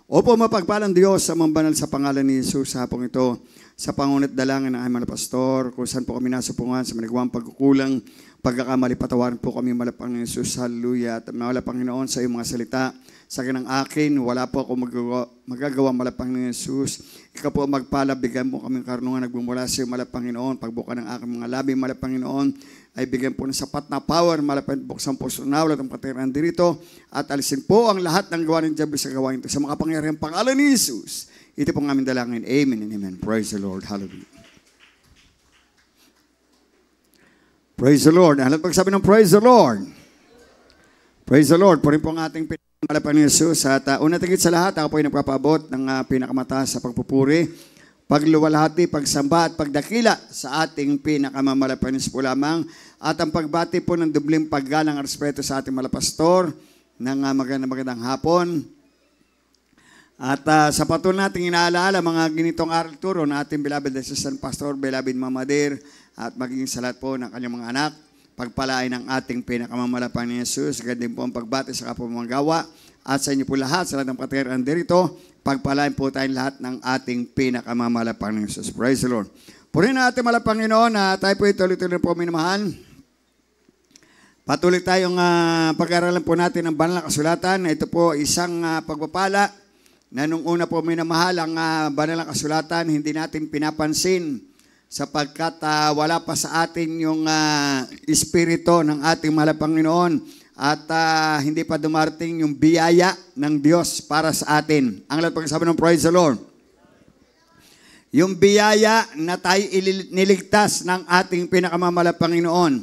Opo, mapagpalang Diyos sa mambanal sa pangalan ni Jesus sa hapong ito, sa pangunit dalangin ng aming mga pastor, kung saan po kami nasupungan sa manigawang pagkukulang, pagkakamali, patawarin po kami malapang ni Jesus, hallelujah. At mawala Panginoon sa iyong mga salita, sa akin akin, wala po ako magagawa malapang ni Jesus. Ikaw po magpala, bigyan mo kaming karunungan nagbumula sa iyo malapang Panginoon, pagbuka ng aking mga labi malapang Panginoon, ay bigyan po ng sapat na power, malapit buksan po sa nawala ng patiran dito, at alisin po ang lahat ng gawa ng Diablo sa gawain ito, sa makapangyarihang pangalan ni Jesus. Ito pong aming dalangin. Amen and amen. Praise the Lord. Hallelujah. Praise the Lord. Ano pagsabi ng praise the Lord? Praise the Lord. Purin po ang ating pinakamalapang ni Jesus. At una tigit sa lahat, ako po ay nagpapaabot ng pinakamataas sa pagpupuri, pagluwalhati, pagsamba at pagdakila sa ating pinakamalapang ni Jesus po lamang. At ang pagbati po ng dubling paggalang at respeto sa ating malapastor ng magandang hapon. At sa patuloy nating inaalaala mga ginitong aral turo na ating beloved assistant pastor, beloved Mama Dear, at magiging sa lahat po ng kanyang mga anak, pagpalain ng ating pinakamamalapang ni Jesus, ganyan po ang pagbati sa kapamagawa, at sa inyo po lahat, sa lahat ng patiran dito, pagpalain po tayong lahat ng ating pinakamamalapang ni Jesus. Praise the Lord. Purihin na ating malapang Panginoon na tayo po ituloy-tuloy po minamahal. Patuloy tayong pag-aralan po natin ng banal na kasulatan. Ito po isang pagpapala na nung una po minamahal ang banal na kasulatan, hindi natin pinapansin sapagkat wala pa sa atin yung espiritu ng ating mahal na Panginoon at hindi pa dumarating yung biyaya ng Diyos para sa atin. Ang lahat pagsasabi ng praise the Lord. Yung biyaya na tayo niligtas ng ating pinakamamahal na Panginoon.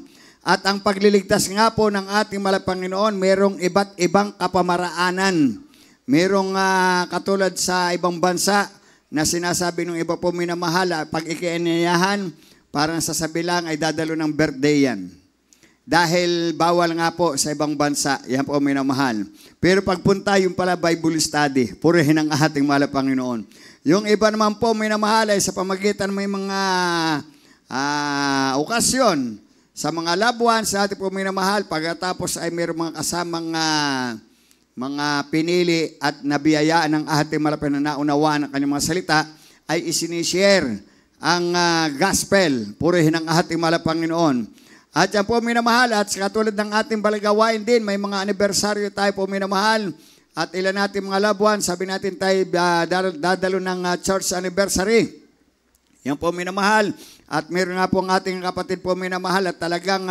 At ang pagliligtas nga po ng ating mahal na Panginoon, merong iba't ibang kapamaraanan. Merong katulad sa ibang bansa na sinasabi ng iba po minamahal, pag ikiinayahan, parang sasabi lang ay dadalo ng birthday yan. Dahil bawal nga po sa ibang bansa, yan po minamahal. Pero pagpunta yung pala Bible study, purihin ang ating mahal na Panginoon. Yung iba naman po minamahal ay sa pamagitan may mga okasyon, sa mga labuan, sa ating po minamahal, pagkatapos ay mayroong mga kasamang mga pinili at nabiyayaan ng ating malapit na naunawaan ng kanyang mga salita, ay isinishare ang gospel. Purihin ang ating mahal na Panginoon. At yan po minamahal, at katulad ng ating balagawain din, may mga anibersaryo tayo po minamahal, at ilan natin mga labuan, sabi natin tayo dadalo ng church anniversary. Yan po minamahal, at meron nga po ang ating kapatid po minamahal, at talagang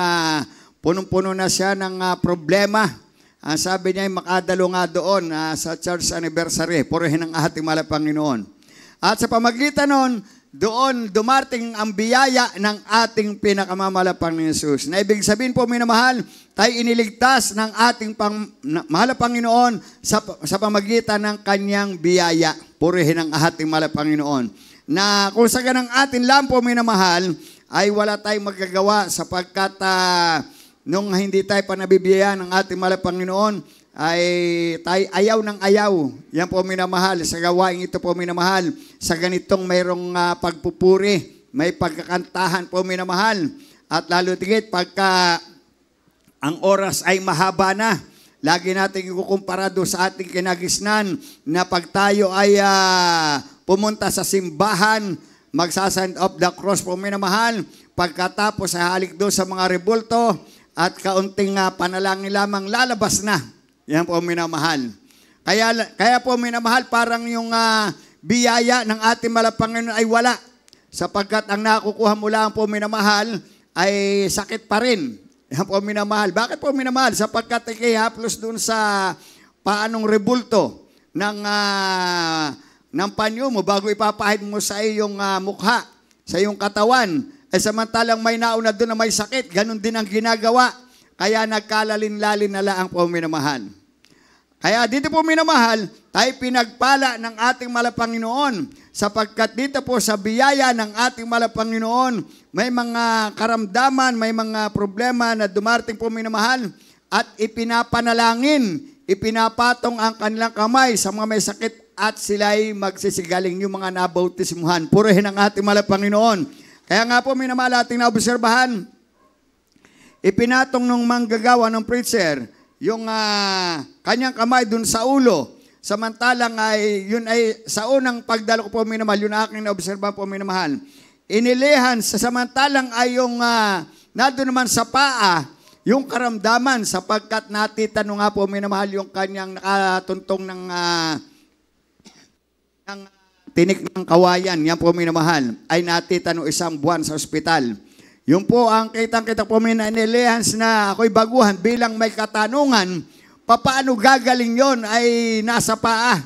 punong-puno na siya ng problema. Ang sabi niya ay makadalo nga doon sa church anniversary. Purihin ang ating mahal na Panginoon. At sa pamagitan nun, doon dumarting ang biyaya ng ating pinakamamahal na Panginoon Jesus. Na ibig sabihin po, minamahal, tayo iniligtas ng ating mahal na Panginoon sa pamagitan ng kanyang biyaya. Purihin ang ating mahal na Panginoon. Na kung sa ganang atin lang po, minamahal, ay wala tayong magagawa sapagkat nung hindi tayo pa nabibiyayaan ng ating mahal na Panginoon, ay tayo ayaw ng ayaw. Yan po minamahal. Sa gawain ito po minamahal. Sa ganitong mayroong pagpupuri, may pagkakantahan po minamahal. At lalo tigit pagka ang oras ay mahaba na, lagi natin ikukumpara doon sa ating kinagisnan na pag tayo ay pumunta sa simbahan, magsasign of the cross po minamahal, pagkatapos ay halik doon sa mga rebulto, at kaunting panalangin lamang lalabas na. Yan po minamahal. Kaya po minamahal, parang yung biyaya ng ating mahal na Panginoon ay wala. Sapagkat ang nakukuha mo lang po minamahal ay sakit pa rin. Yan po minamahal. Bakit po minamahal? Sapagkat ikihaplos dun sa paanong rebulto ng panyo mo bago ipapahid mo sa iyong mukha, sa iyong katawan. Samantalang may nauna doon na may sakit, ganun din ang ginagawa. Kaya nagkalalin-lalin na lang po minamahal. Kaya dito po minamahal, tayo pinagpala ng ating mahal na Panginoon. Sapagkat dito po sa biyaya ng ating mahal na Panginoon, may mga karamdaman, may mga problema na dumarating po minamahal. At ipinapanalangin, ipinapatong ang kanilang kamay sa mga may sakit at sila'y magsisigaling yung mga nabautismuhan. Purihin ang ating mahal na Panginoon. Kaya nga po minamahal ating naobserbahan, ipinatong nung manggagawa ng preacher yung kanyang kamay dun sa ulo Samantalang yun ay sa unang pagdalo ko po minamahal, yun aking naobserba po minamahal. Inilihan samantalang ay yung nado naman sa paa, yung karamdaman sapagkat natitanong nga po minamahal yung kanyang nakatuntong ng tinik ng kawayan, yan po minamahal, ay natitanong 1 buwan sa ospital. Yung po ang kitang-kita po minanilihans na ako'y baguhan bilang may katanungan, papaano gagaling yon ay nasa paa,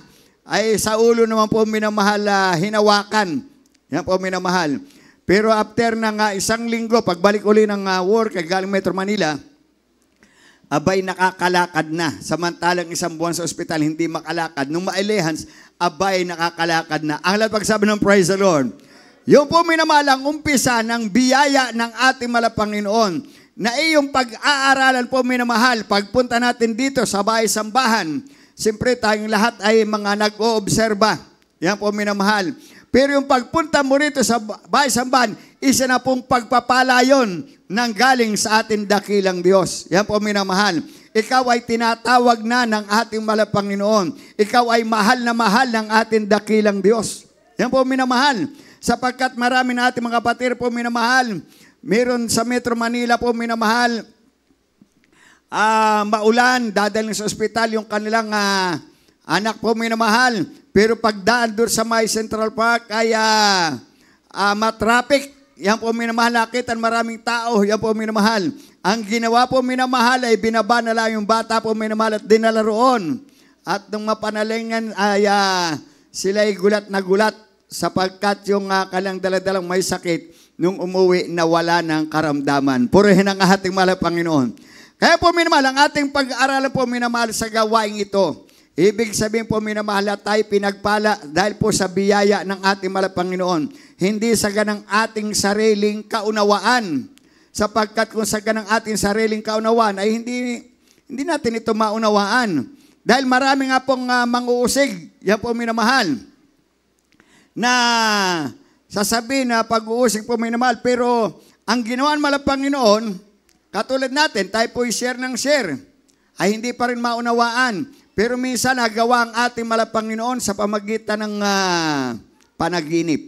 ay sa ulo naman po minamahal hinawakan. Yan po minamahal. Pero after ng 1 linggo, pagbalik uli ng work, galing Metro Manila, abay nakakalakad na. Samantalang 1 buwan sa ospital, hindi makalakad. Nung mailihans, abay nakakalakad na. Ang pagsabi ng praise the Lord. Yung po minamalang umpisa ng biyaya ng ating Panginoon na iyong pag-aaralan po minamahal, pagpunta natin dito sa bahay-sambahan, siyempre tayong lahat ay mga nag-oobserba. Yan po minamahal. Pero yung pagpunta mo rito sa bahay-sambahan, isa na pong pagpapala yon nang galing sa ating dakilang Diyos. Yan po minamahal. Ikaw ay tinatawag na ng ating Panginoon. Ikaw ay mahal na mahal ng ating dakilang Diyos. Yan po minamahal. Sapagkat marami na ating mga kapatid po minamahal, meron sa Metro Manila po minamahal, maulan, dadalhin sa ospital yung kanilang anak po minamahal. Pero pagdaan doon sa may Central Park ay matraffic. Yan po minamahal, nakitan maraming tao. Yan po minamahal. Ang ginawa po minamahal ay binaba na lang yung bata po minamahal at dinala roon. At nung mapanalingan ay sila'y gulat na gulat sapagkat yung kanilang daladalang may sakit nung umuwi na wala ng karamdaman. Purihin ang ating mahal Panginoon. Kaya po minamahal, ang ating pag-aaralan po minamahal sa gawaing ito. Ibig sabihin po minamahal, tayo pinagpala dahil po sa biyaya ng ating mahal Panginoon. Hindi sa ganang ating sariling kaunawaan. Sapagkat kung sa ganang ating sariling kaunawaan ay hindi natin ito maunawaan. Dahil marami nga pong manguusig, yan po minamahal, na sasabihin na pag-uusig po minamahal. Pero ang ginawa ng Panginoon, katulad natin, tayo po share ng share, ay hindi pa rin maunawaan. Pero minsan nagawa ang ating Panginoon sa pamagitan ng panaginip.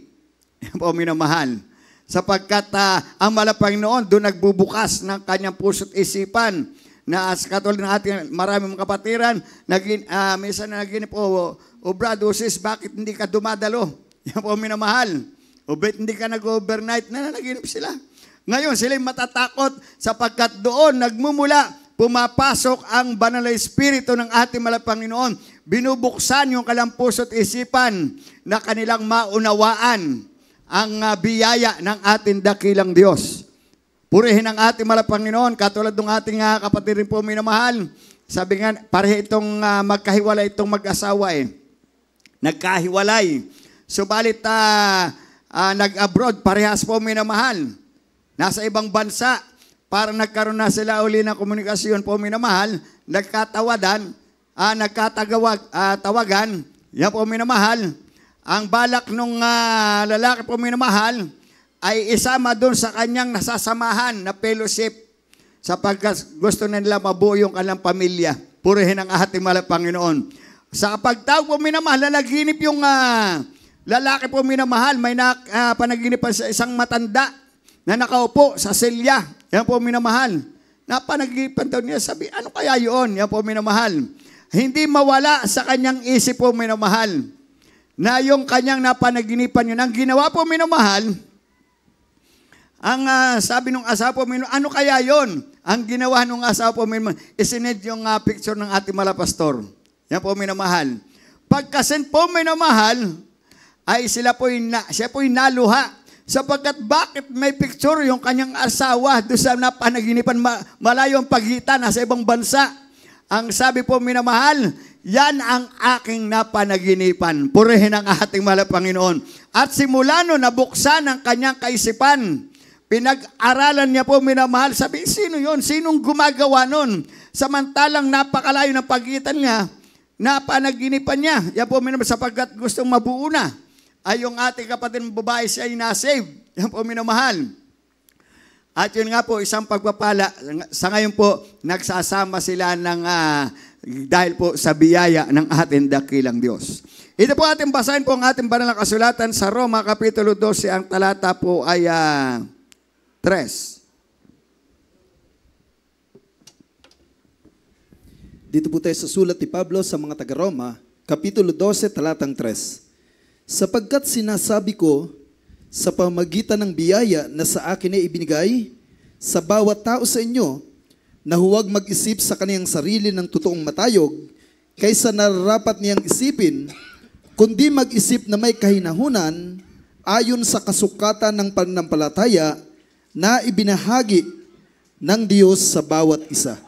Yan po minamahal. Sapagkat ang Panginoon doon nagbubukas ng kanyang puso't isipan na katulad ng ating maraming mga kapatiran, minsan na naginip, brad, sis, bakit hindi ka dumadalo? Yan po minamahal. O bet hindi ka nag-overnight, nanaginip sila. Ngayon, sila'y matatakot sapagkat doon nagmumula, pumapasok ang banal na espiritu ng ating Panginoon. Binubuksan yung kanilang puso't isipan na kanilang maunawaan ang biyaya ng ating dakilang Diyos. Purihin ang ating Panginoon, katulad ng ating kapatid rin po minamahal. Sabi nga, pareho itong magkahiwalay itong mag-asawa Nagkahiwalay. Subalit nag-abroad, parehas po minamahal. Nasa ibang bansa, para nagkaroon na sila uli ng komunikasyon po minamahal, nagkatawagan, yan po minamahal. Ang balak nung lalaki po minamahal ay isama doon sa kanyang nasasamahan na fellowship sapagkat gusto na nila mabuo yung kanilang pamilya. Purihin ang ating Panginoon. Sa pagtawag po minamahal, nalaginip yung lalaki po minamahal, may panaginipan sa isang matanda na nakaupo sa silya. Yan po minamahal. Napanaginipan daw niya, sabi, ano kaya yun? Yan po minamahal. Hindi mawala sa kanyang isip po minamahal na yung kanyang napanaginipan yun. Ang ginawa po minamahal, ang sabi nung asawa po minamahal, ano kaya yun? Ang ginawa nung asawa po minamahal, isinend yung picture ng ating pastor. Yan po minamahal. Pagkasend po minamahal, ay siya po'y naluha. Sapagkat bakit may picture yung kanyang asawa doon sa napanaginipan, malayo ang pagitan, nasa ibang bansa. Ang sabi po minamahal, yan ang aking napanaginipan. Purihin ang ating Panginoon. At simula no, nabuksan ang kanyang kaisipan. Pinag-aralan niya po minamahal. Sabi, sino yun? Sinong gumagawa nun? Samantalang napakalayo ng pagitan niya, napanaginipan niya. Yan po minamahal sapagkat gustong mabuo na. Ay yung ating kapatid ng babae siya ay na-save. Yan po minamahal. At yun nga po, isang pagpapala. Sa ngayon po, nagsasama sila ng dahil po sa biyaya ng ating dakilang Diyos. Ito po ating basahin po ang ating banal na kasulatan sa Roma, Kapitulo 12, ang talata po ay 3. Dito po tayo sa sulat ni Pablo sa mga taga-Roma, Kapitulo 12, talatang 3. Sapagkat sinasabi ko, sa pamagitan ng biyaya na sa akin ay ibinigay, sa bawat tao sa inyo, na huwag mag-isip sa kaniyang sarili ng totoong matayog, kaysa nararapat niyang isipin, kundi mag-isip na may kahinahunan, ayon sa kasukatan ng pananampalataya na ibinahagi ng Diyos sa bawat isa.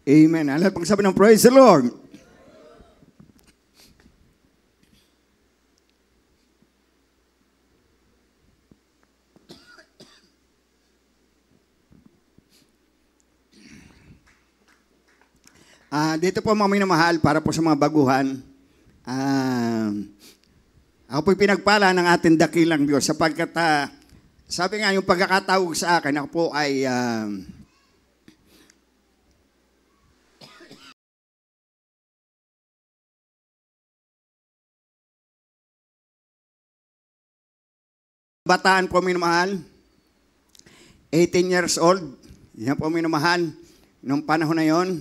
Amen. Ang lahat pagsabi ng praise the Lord. Dito po mga minamahal, para po sa mga baguhan, ako po'y pinagpala ng ating dakilang Diyos sapagkat sabi nga yung pagkakatawag sa akin, ako po ay bataan po minamahal, 18 years old, yan po minamahal, nung panahon na yon,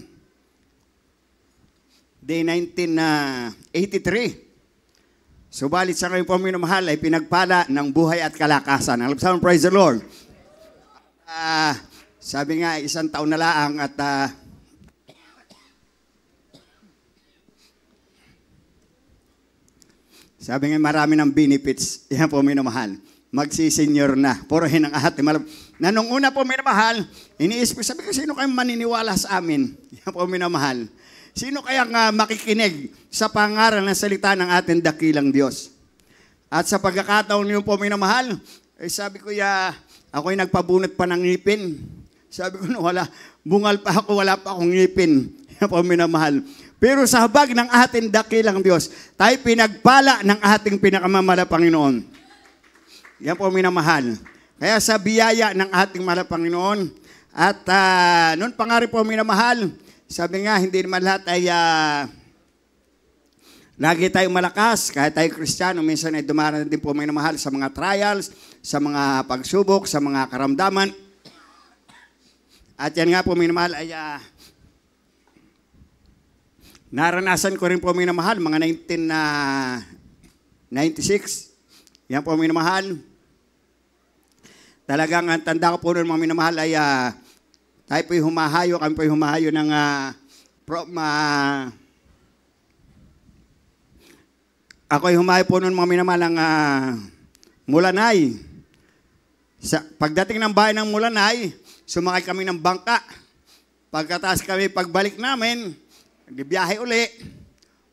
day 1983. Subalit sa ngayon po minamahal ay pinagpala ng buhay at kalakasan. Alam, praise the Lord. Sabi nga, 1 taon na laang at sabi nga marami ng benefits. Yan po minamahal. Magsisenyor na. Purihin ang ating malam. Na nung una po minamahal, iniisip ko, sabi ko, sino kayong maniniwala sa amin? Yan po minamahal. Sino kayang makikinig sa pangaral ng salita ng ating dakilang Diyos? At sa pagkakataon niyo po minamahal, sabi ko, ako'y nagpabunot pa ng ngipin. Sabi ko, wala, bungal pa ako, wala pa akong ngipin. Yan po minamahal. Pero sa habag ng ating dakilang Diyos, tayo pinagpala ng ating pinakamamala Panginoon. Yan po minamahal. Kaya sa biyaya ng ating mahal Panginoon, at noon pa nga rin po minamahal, sabi nga hindi naman lahat ay lagi tayong malakas, kahit tayo Kristiyano, minsan ay dumaraan din po minamahal sa mga trials, sa mga pagsubok, sa mga karamdaman. At yan nga po minamahal ay naranasan ko rin po minamahal, mga 1996. Yan po minamahal. Talagang ang tanda ko po noon mga minamahal ay tayo po'y humahayo, kami po'y humahayo ng ako'y humahayo po noon mga minamahal ng Mulanay. Pagdating ng bahay ng Mulanay, sumakay kami ng bangka. Pagkataas kami, pagbalik namin, biyahe uli.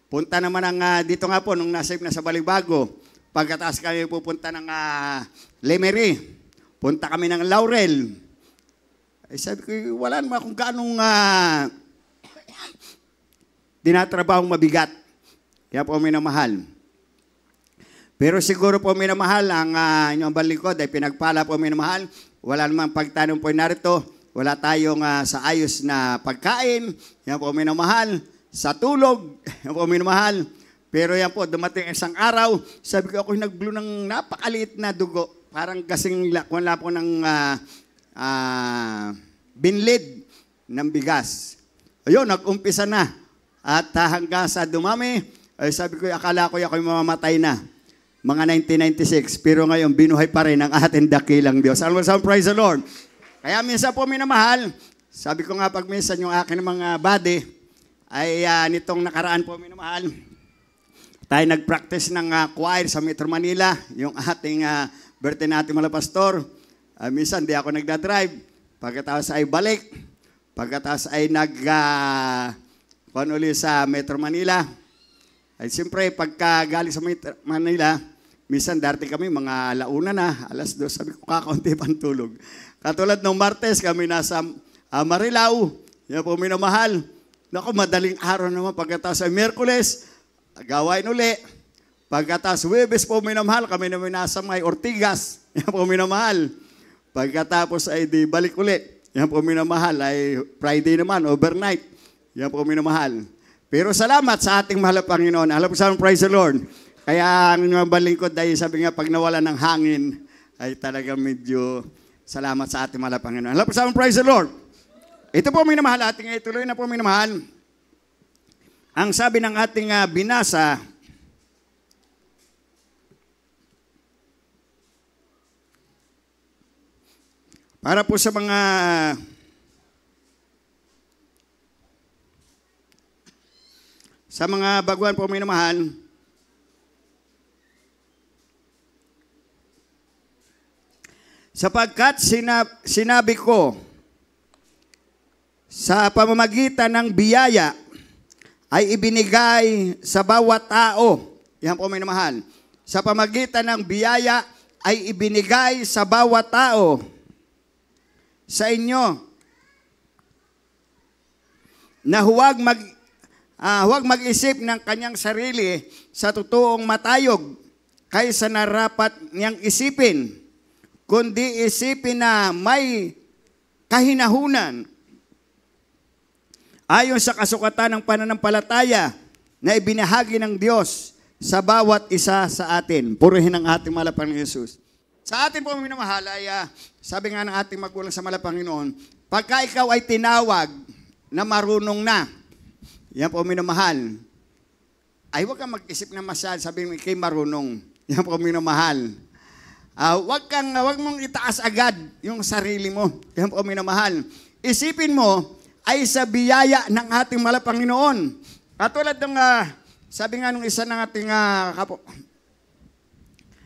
Punta naman dito nga po, nung nasa Balibago. Pagkataas kami pupunta ng Lemery. Punta kami ng Laurel. Ay sabi ko, wala naman kung gaanong tinatrabahong mabigat. Kaya po minamahal. Pero siguro po minamahal, ang inyong balikod ay pinagpala po minamahal. Wala namang pagtanong po narito. Wala tayong sa ayos na pagkain. Yan po minamahal. Sa tulog. Yan po minamahal. Pero yan po, dumating isang araw, sabi ko ako'y nag-blow ng napakaliit na dugo. Parang kasing wala po ng binlid ng bigas. Ayun, nag-umpisa na. At hanggang sa dumami, ay sabi ko, akala ko ako'y mamamatay na. Mga 1996. Pero ngayon, binuhay pa rin ang ating dakilang Diyos. Praise the Lord. Kaya minsan po minamahal, sabi ko nga pag minsan yung akin mga body, ay nitong nakaraan po minamahal, tayo nag-practice ng choir sa Metro Manila, yung ating birthday natin mga pastor. Minsan di ako nagdadrive, pagkatapos ay balik, pagkatapos ay uli sa Metro Manila. Ay siyempre pagka galing sa Metro Manila, minsan darating kami mga launa na, alas 2, sabi ko kakaunti pang tulog. Katulad ng Martes, kami nasa Marilao, yan po minamahal. Naku, madaling araw naman pagkatapos ay Miyerkules, gawain uli. Pagkatapos Huwebes po minamahal, kami namin nasa may Ortigas, yan po minamahal. Pagkatapos ay di balik uli, yan po minamahal, ay Friday naman, overnight, yan po minamahal. Pero salamat sa ating mahal na Panginoon. Alam po sa praise the Lord. Kaya ang balingkod dahil sabi nga pag nawala ng hangin ay talagang medyo salamat sa ating mahal na Panginoon. Alam po sa praise the Lord. Ito po minamahal ating ituloy na po minamahal. Ang sabi ng ating binasa, para po sa mga baguhan po minamahal, sapagkat sinabi ko, sa pamamagitan ng biyaya ay ibinigay sa bawat tao. Yan po minamahal. Sa pamamagitan ng biyaya ay ibinigay sa bawat tao sa inyo na huwag mag-isip ng kanyang sarili sa totoong matayog kaysa narapat niyang isipin, kundi isipin na may kahinahunan ayon sa kasukatan ng pananampalataya na ibinahagi ng Diyos sa bawat isa sa atin. Purihin ang ating mahal na Panginoon Jesus. Sa atin po minamahal ay, sabi nga ng ating magulang sa mahal na Panginoon, pagka ikaw ay tinawag na marunong na, yan po minamahal, ay huwag kang mag-isip na masyad, sabi mo ikay marunong. Yan po minamahal. Huwag mong itaas agad yung sarili mo. Yan po minamahal. Isipin mo, ay sa biyaya ng ating mahal na Panginoon. Katulad ng, sabi nga nung isa ng ating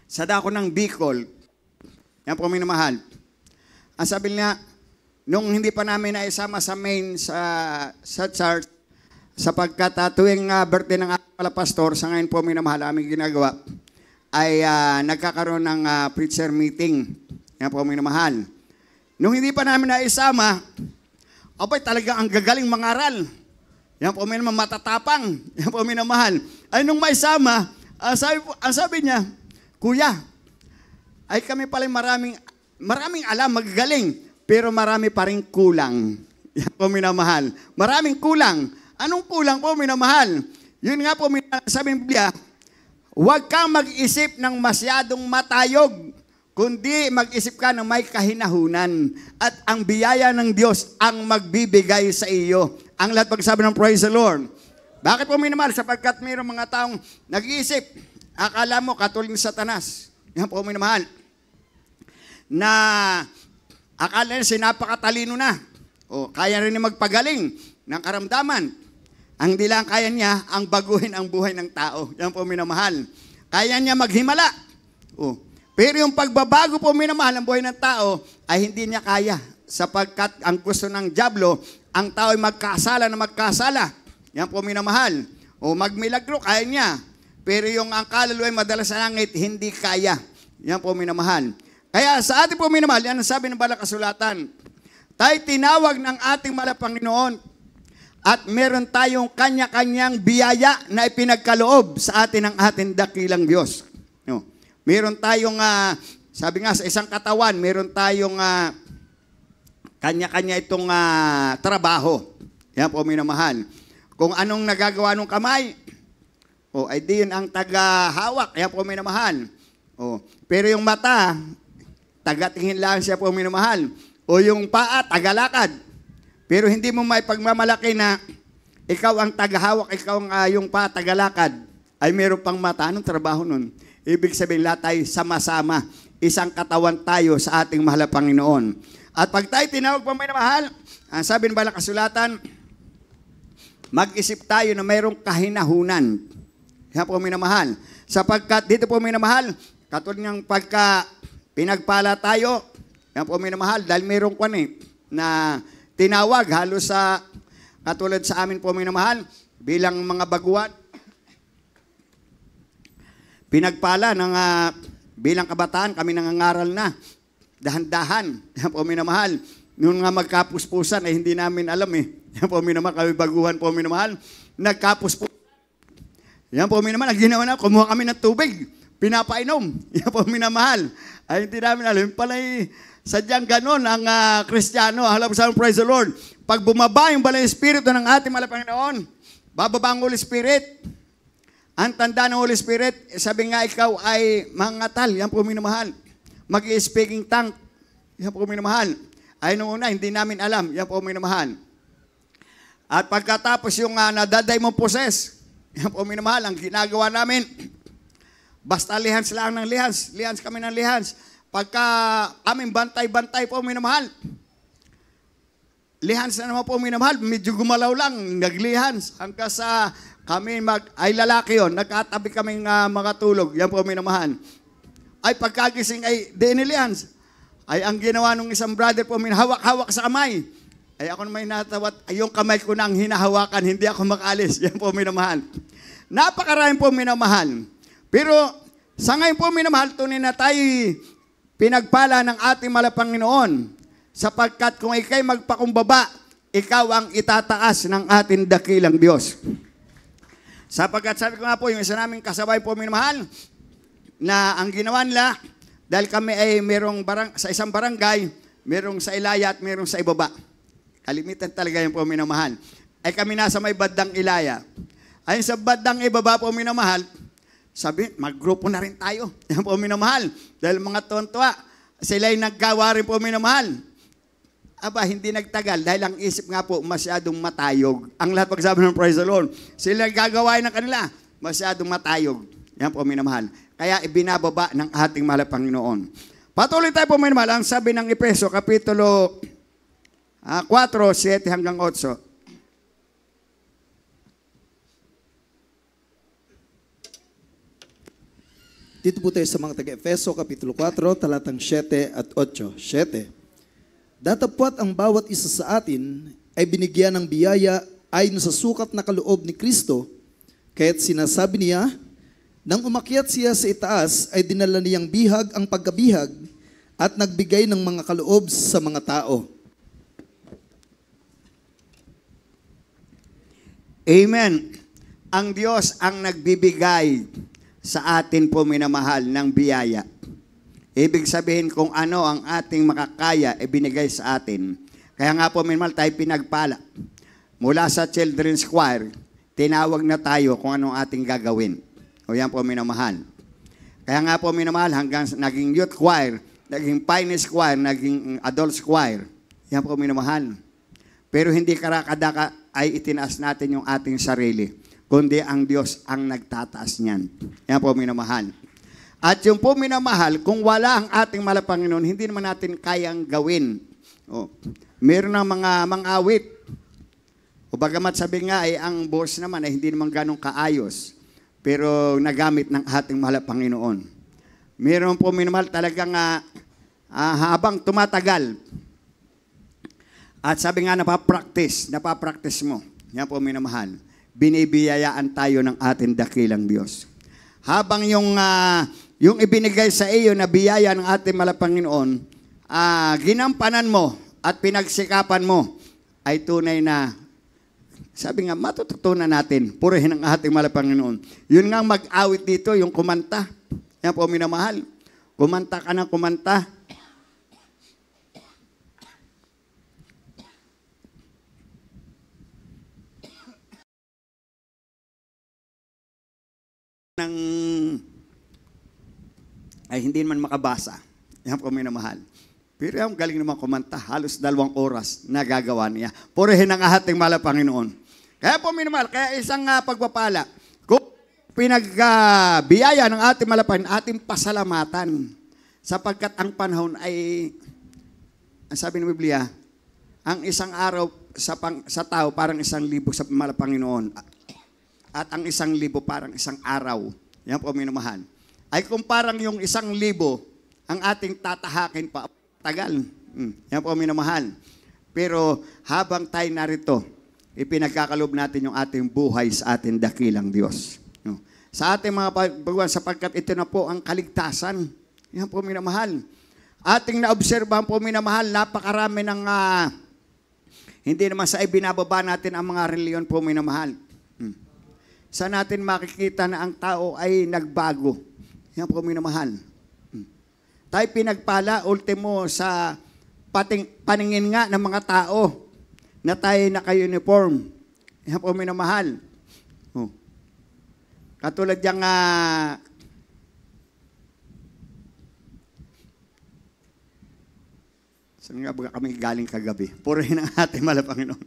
sa dako ng Bicol, yan po minamahal. Ang sabi niya, nung hindi pa namin naisama sa main sa church, sapagkat tuwing birthday ng ating mahal na pastor, sa ngayon po minamahal aming ginagawa, ay nagkakaroon ng preacher meeting. Yan po minamahal. Nung hindi pa namin naisama, abay talaga ang gagaling mangaral. Yan po minamahal, matatapang. Yan po minamahal. Ay nung maisama, ang sabi niya, Kuya, ay kami pala maraming alam, magagaling, pero marami pa rin kulang. Yan po minamahal. Maraming kulang. Anong kulang po minamahal? Yun nga po sabi ng Biblia, huwag kang mag-isip ng masyadong matayog, kundi mag-isip ka ng may kahinahunan at ang biyaya ng Diyos ang magbibigay sa iyo. Ang lahat pagsabi ng praise the Lord. Bakit po minamahal? Sapagkat mayroong mga taong nag-iisip, akala mo katulad ni Satanas. Yan po minamahal. Na akala niya napakatalino na. O kaya rin niya magpagaling ng karamdaman. Ang di lang kaya niya ang baguhin ang buhay ng tao. Yan po minamahal. Kaya niya maghimala. O pero yung pagbabago po minamahal ang buhay ng tao ay hindi niya kaya sapagkat ang gusto ng dyablo, ang tao ay magkasala na magkasala. Yan po minamahal. O magmilagro, kaya niya. Pero yung ang kaluluwa ay madala sa langit, hindi kaya. Yan po minamahal. Kaya sa ating po minamahal, yan ang sabi ng Banal na Kasulatan. Tayo tinawag ng ating mahal na Panginoon at meron tayong kanya-kanyang biyaya na ipinagkaloob sa atin ng ating dakilang Diyos. Meron tayong, sabi nga sa isang katawan, meron tayong kanya-kanya itong trabaho. Yan po minamahal. Kung anong nagagawa ng kamay, ay di yun ang taga-hawak. Yan po minamahal. Pero yung mata, taga-tingin lang siya po minamahal. O yung paa, tagalakad. Pero hindi mo may pagmamalaki na ikaw ang taga-hawak, ikaw ang yung paa, tagalakad. Ay meron pang mata. Anong trabaho nun? Ibig sabihin lahat tayo sama-sama. Isang katawan tayo sa ating mahal na Panginoon. At pag tayo tinawag po minamahal, ang sabi ng Banal na Kasulatan, mag-isip tayo na mayroong kahinahunan. Yan po minamahal. Sapagkat dito po minamahal, katulad ng pagka pinagpala tayo, yan po minamahal, dahil mayroong na tinawag halos sa katulad sa amin po minamahal, bilang mga baguhan, pinagpala ng bilang kabataan, kami nangangaral na, dahan-dahan, yan po minamahal. Noon nga magkapuspusan, ay hindi namin alam Yan po minamahal, kami baguhan po minamahal, nagkapuspusan. Yan po minamahal, ang ginawa na, kumuha kami ng tubig, pinapainom. Yan po minamahal. Ay hindi namin alam, pala'y sadyang ganon ang Kristiyano. Alam sa praise the Lord. Pag bumaba yung Banal na Espiritu ng ating mahal na Panginoon, bababa ang Holy Spirit. Ang tanda ng Holy Spirit, sabi nga ikaw ay mangatal. Yan po minamahal. Mag-i-speaking tongue. Yan po minamahal. Ay nung una, hindi namin alam. Yan po minamahal. At pagkatapos yung nadaday mong possess, yan po minamahal, ang ginagawa namin, basta lihans lang ng lihans. Lihans kami ng lihans. Pagka aming bantay-bantay po minamahal, lihans na naman po minamahal, medyo gumalaw lang, naglihans. Hanggang sa kami ay lalaki yun, nagkatabi kaming mga tulog. Yan po minamahal. Ay pagkagising ay dinilihans. Ay ang ginawa nung isang brother po, hawak-hawak sa kamay. Ay ako naman natawat, ay yung kamay ko nang hinahawakan, hindi ako makalis. Yan po minamahal. Napakaraming po minamahal. Pero sa ngayon po minamahal, tunay na tayo pinagpala ng ating mahal na Panginoon. Sapagkat kung ikay magpakumbaba, ikaw ang itataas ng ating dakilang Diyos. Sapagkat sabi ko nga po, yung isa naming kasabay po minamahal, na ang ginawa nila, dahil kami ay merong sa isang barangay, merong sa Ilaya at merong sa ibaba. Kalimitan talaga yung po minamahal. Ay kami nasa may bandang Ilaya. Ay sa bandang ibaba po minamahal, sabi, maggrupo na rin tayo. Yan po minamahal. Dahil mga tontua, sila ay naggawa rin po minamahal. Aba, hindi nagtagal dahil ang isip nga po masyadong matayog. Ang lahat pagsabi ng praise the Lord, sila gagawain ng kanila, masyadong matayog. Yan po minamahal. Kaya ibinababa ng ating mahal na Panginoon. Patuloy tayo po minamahal. Ang sabi ng Efeso, Kapitulo 4, 7 hanggang 8. Dito po tayo sa mga taga-Efeso, Kapitulo 4, talatang 7 at 8. 7. Datapwat ang bawat isa sa atin ay binigyan ng biyaya ayon sa sukat na kaloob ni Kristo, kaya't sinasabi niya, nang umakyat siya sa itaas ay dinala niyang bihag ang pagkabihag at nagbigay ng mga kaloob sa mga tao. Amen. Ang Diyos ang nagbibigay sa atin po minamahal ng biyaya. Ibig sabihin kung ano ang ating makakaya ibinigay sa atin. Kaya nga po minamahal tayo pinagpala. Mula sa children's choir, tinawag na tayo kung anong ating gagawin. O yan po minamahal. Kaya nga po minamahal hanggang naging youth choir, naging finest choir, naging adult choir. Yan po minamahal. Pero hindi karakadaka ay itinaas natin yung ating sarili, kundi ang Diyos ang nagtataas niyan. Yan po minamahal. At yung po minamahal, kung wala ang ating mahal na Panginoon, hindi naman natin kayang gawin. O, meron ng mga awit. O bagamat sabi nga ay ang boss naman ay hindi naman ganong kaayos, pero nagamit ng ating mahal na Panginoon. Meron po minamahal talagang habang tumatagal, at sabi nga napapractice mo. Yan po minamahal. Binibiyayaan tayo ng ating dakilang Diyos. Habang yung ibinigay sa iyo na biyaya ng ating mahal na Panginoon, ginampanan mo at pinagsikapan mo, ay tunay na, sabi nga, matututunan natin, purihin ang ating mahal na Panginoon. Yun nga mag-awit dito, yung kumanta. Yan po minamahal. Kumanta ka ng kumanta. Ay hindi naman makabasa. Yan po minamahal. Pero yung galing naman kumanta, halos 2 oras nagagawa niya. Purihin ang ating mahal na Panginoon. Kaya po minamahal, kaya isang pagpapala, kung pinagbiyaya ng ating mahal na Panginoon, ating pasalamatan, sapagkat ang panahon ay ang sabi ng Biblia, ang isang araw sa tao parang 1,000 sa Panginoon. At ang 1,000 parang isang araw. Yan po, minamahal. Ay kung parang yung 1,000 ang ating tatahakin pa, tagal. Yan po, minamahal. Pero habang tayo narito, ipinagkakalob natin yung ating buhay sa ating dakilang Diyos. Sa ating mga pagbaguan, sapagkat ito na po ang kaligtasan. Yan po, minamahal. Ating naobserbahan po, minamahal, napakarami ng hindi naman sa ibinababa natin ang mga reliyon po, minamahal. Sa natin makikita na ang tao ay nagbago. Yan po, minamahal. Tayo pinagpala, ultimo, sa paningin nga ng mga tao na tayo naka-uniform. Yan po, minamahal. Katulad yung saan nga ba kami galing kagabi? Purihin ang ating mahal na Panginoon.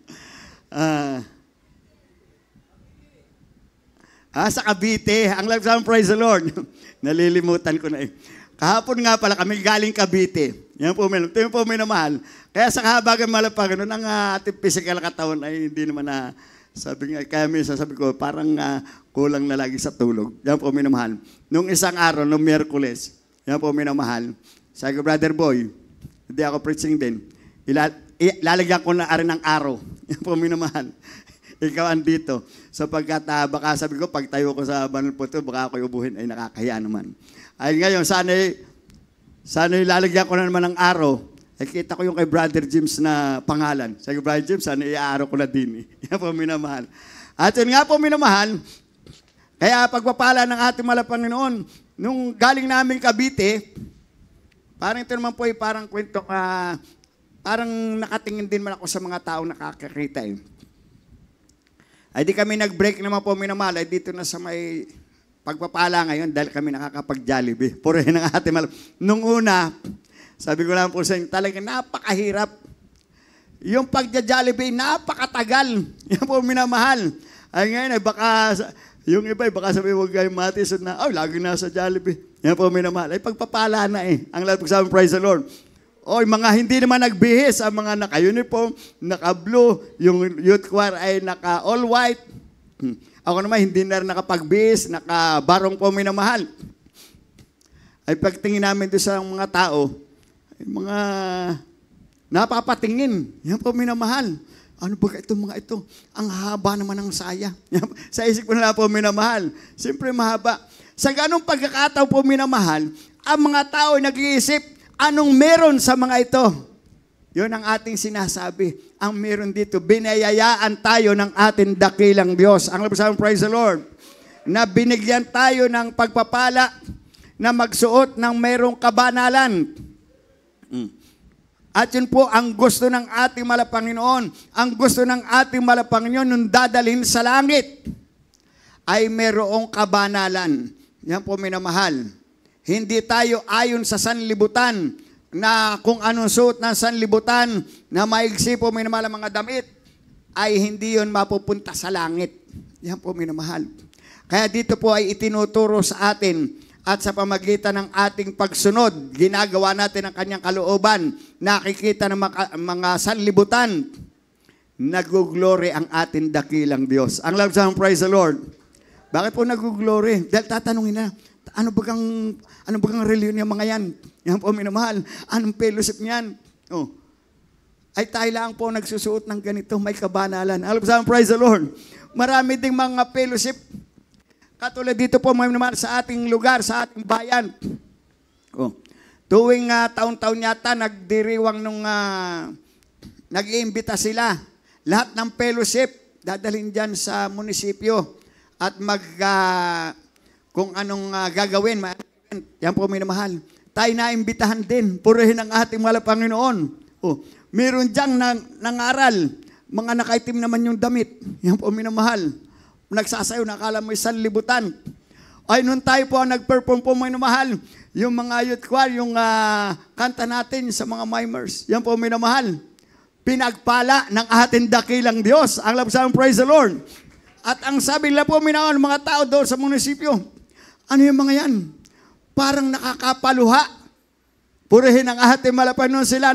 Sa Cavite. Ang lagsam, praise the Lord. Nalilimutan ko na eh. Kahapon nga pala kami galing Cavite. Yan po, ito yung po minamahal. Kaya sa kahabagan mahal na Panginoon, ang ating physical katawan ay hindi naman na, sabi nga, kaya minsan sabi ko, parang kulang na lagi sa tulog. Yan po, minamahal. Nung isang araw, nung Miyerkules, yan po, minamahal. Sabi ko, Brother Boy, hindi ako preaching din. Lalagyan ko na rin ng araw. Yan po, minamahal. Ikaw andito. Sapagkat baka sabi ko, pag tayo ko sa banal po ito, baka ako ubuhin ay nakakahiya naman. Ay ngayon, sana lalagyan ko na naman ng araw. Ay kita ko yung kay Brother James na pangalan. Sabi ko, Brother James, sana i-araw ko na din. Yan po, minamahal. At yun nga po, minamahal. Kaya pagpapala ng ating mahal na Panginoon, nung galing namin Cavite, parang ito naman po ay parang kwento, parang nakatingin din man ako sa mga taong nakakakita eh. Ay di kami nag-break naman po, minamahal, ay dito na sa may pagpapala ngayon dahil kami nakakapag-Jollibee. Purihin ng ating mahal. Nung una, sabi ko lang po sa inyo, talagang napakahirap. Yung pag-Jollibee, napakatagal. Yan po, minamahal. Ay ngayon, ay baka, yung iba, baka sabi, huwag kayong matisod na, lagi na sa Jollibee. Yan po, minamahal. Ay pagpapala na eh. Ang lahat pagsabi, praise the Lord. Mga hindi naman nagbihis, ang mga naka-uniform, naka-blue, yung youth choir ay naka-all white. Ako naman, hindi na rin nakapagbihis, naka-barong po, minamahal. Ay pagtingin namin doon sa mga tao, mga napapatingin. Yan po, minamahal. Ano ba itong mga ito? Ang haba naman ng saya. Sa isip ko na po, minamahal. Siyempre mahaba. Sa ganong pagkakataon po, minamahal, ang mga tao nag-iisip, anong meron sa mga ito? Yun ang ating sinasabi. Ang meron dito, binayayaan tayo ng ating dakilang Diyos. Ang labasan, praise the Lord. Na binigyan tayo ng pagpapala na magsuot ng merong kabanalan. At yun po ang gusto ng ating mahal na Panginoon. Ang gusto ng ating mahal na Panginoon nung dadalhin sa langit ay merong kabanalan. Yan po, minamahal. Hindi tayo ayon sa sanlibutan na kung anong suot ng sanlibutan na maigsi po, minamahal, mga damit, ay hindi yun mapupunta sa langit. Yan po, minamahal. Kaya dito po ay itinuturo sa atin at sa pamagitan ng ating pagsunod, ginagawa natin ang kanyang kalooban, nakikita ng mga sanlibutan, nag-glory ang ating dakilang Diyos. Ang love song, praise the Lord. Bakit po nag-glory? Dahil tatanungin na, ano bagang reliyon yung mga yan? Yan po, minamahal. Anong fellowship niyan? Ay tayo lang po nagsusuot ng ganito, may kabanalan. Ang love song, praise the Lord. Marami ding mga fellowship. Katulad dito po, minamahal, sa ating lugar, sa ating bayan. Tuwing taon-taon yata, nagdiriwang nung nag-iimbita sila. Lahat ng fellowship, dadalhin dyan sa munisipyo at kung anong gagawin. Yan po, minamahal. Tayo naimbitahan din. Purihin ang ating mahal na Panginoon. Meron dyan nangaral. Mga nakaitim naman yung damit. Yan po, minamahal. Nagsasayo, nakala mo isang libutan. Ay, nun tayo po nag-perform po, minamahal. Yung mga youth choir, yung kanta natin sa mga mimers. Yan po, minamahal. Pinagpala ng ating dakilang Diyos. Ang labsang, praise the Lord. At ang sabi nila po, minamahal, mga tao doon sa munisipyo, ano yung mga yan? Parang nakakapaluha. Purihin ang ating malapanginoon sila,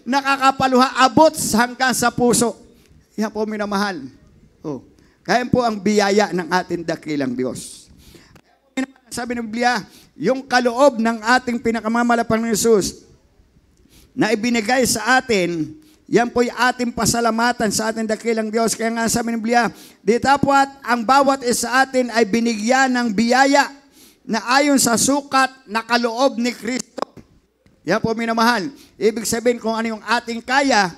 nakakapaluha, abot hanggang sa puso. Yan po minamahal. Kaya po ang biyaya ng ating dakilang Diyos. Sabi ng Biblia, yung kaloob ng ating pinakamamalapang ng Jesus na ibinigay sa atin, yan po'y ating pasalamatan sa ating dakilang Diyos. Kaya nga sabi ng Biblia, ditapwat ang bawat isa atin ay binigyan ng biyaya na ayon sa sukat na kaloob ni Kristo. Yan po minamahal. Ibig sabihin kung ano yung ating kaya,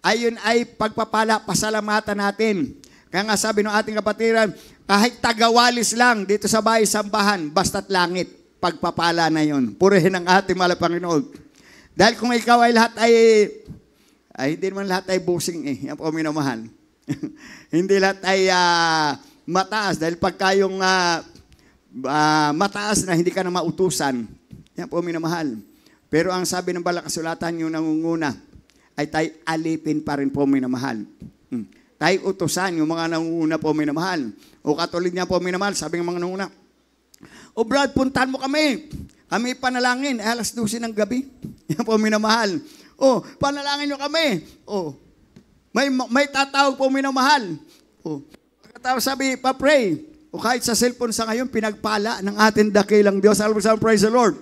ayun ay pagpapala, pasalamatan natin. Kaya nga sabi ng ating kapatiran, kahit tagawalis lang dito sa bahay sambahan, basta't langit, pagpapala na yun. Purihin ang ating mahal na Panginoon. Dahil kung ikaw ay lahat ay hindi naman lahat ay busing eh. Yan po minamahal. Hindi lahat ay mataas. Dahil pagka yung mataas na hindi ka na mautusan, yan po minamahal. Pero ang sabi ng Banal na Kasulatan, yung nangunguna, ay tayo alipin pa rin po minamahal. Tayo utusan, yung mga nangunguna po minamahal. O katulad niya po minamahal, sabi ng mga nangunguna, o Brad, puntahan mo kami. Kami panalangin, alas 12 ng gabi. Yan po minamahal. O, panalangin nyo kami. O, may tatawag po minamahal. O, pagkatapos sabi, pa-pray. O kahit sa cellphone sa ngayon, pinagpala ng ating dakilang Diyos. Alam mo sa praise the Lord.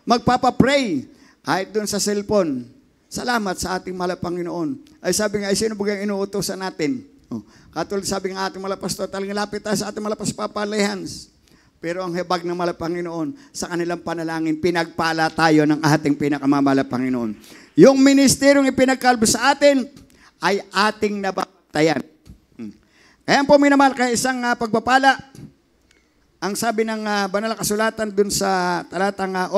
Magpapapray kahit doon sa cellphone. Salamat sa ating mahal na Panginoon. Ay sabi nga, ay sino ba yung inuutosan natin? Katulad sabi nga ating mahal na pastor, talagang lapit tayo sa ating mahal na papalehans. Pero ang hebag ng mahal na Panginoon, sa kanilang panalangin, pinagpala tayo ng ating pinakamamahal na Panginoon. Yung ministeryong ipinagkalbo sa atin, ay ating nabatayan. Kaya po minamahal, kaya isang pagpapala, ang sabi ng Banal na Kasulatan dun sa talatang 8,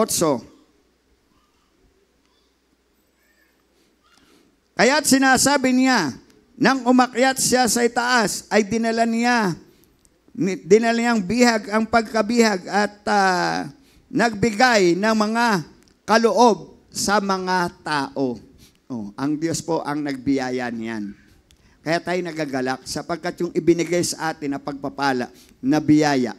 kaya't sinasabi niya, nang umakyat siya sa itaas, ay dinala niyang bihag ang pagkabihag at nagbigay ng mga kaloob sa mga tao. Ang Diyos po ang nagbiyaya niyan. Kaya tayo nagagalak sapagkat yung ibinigay sa atin na pagpapala na biyaya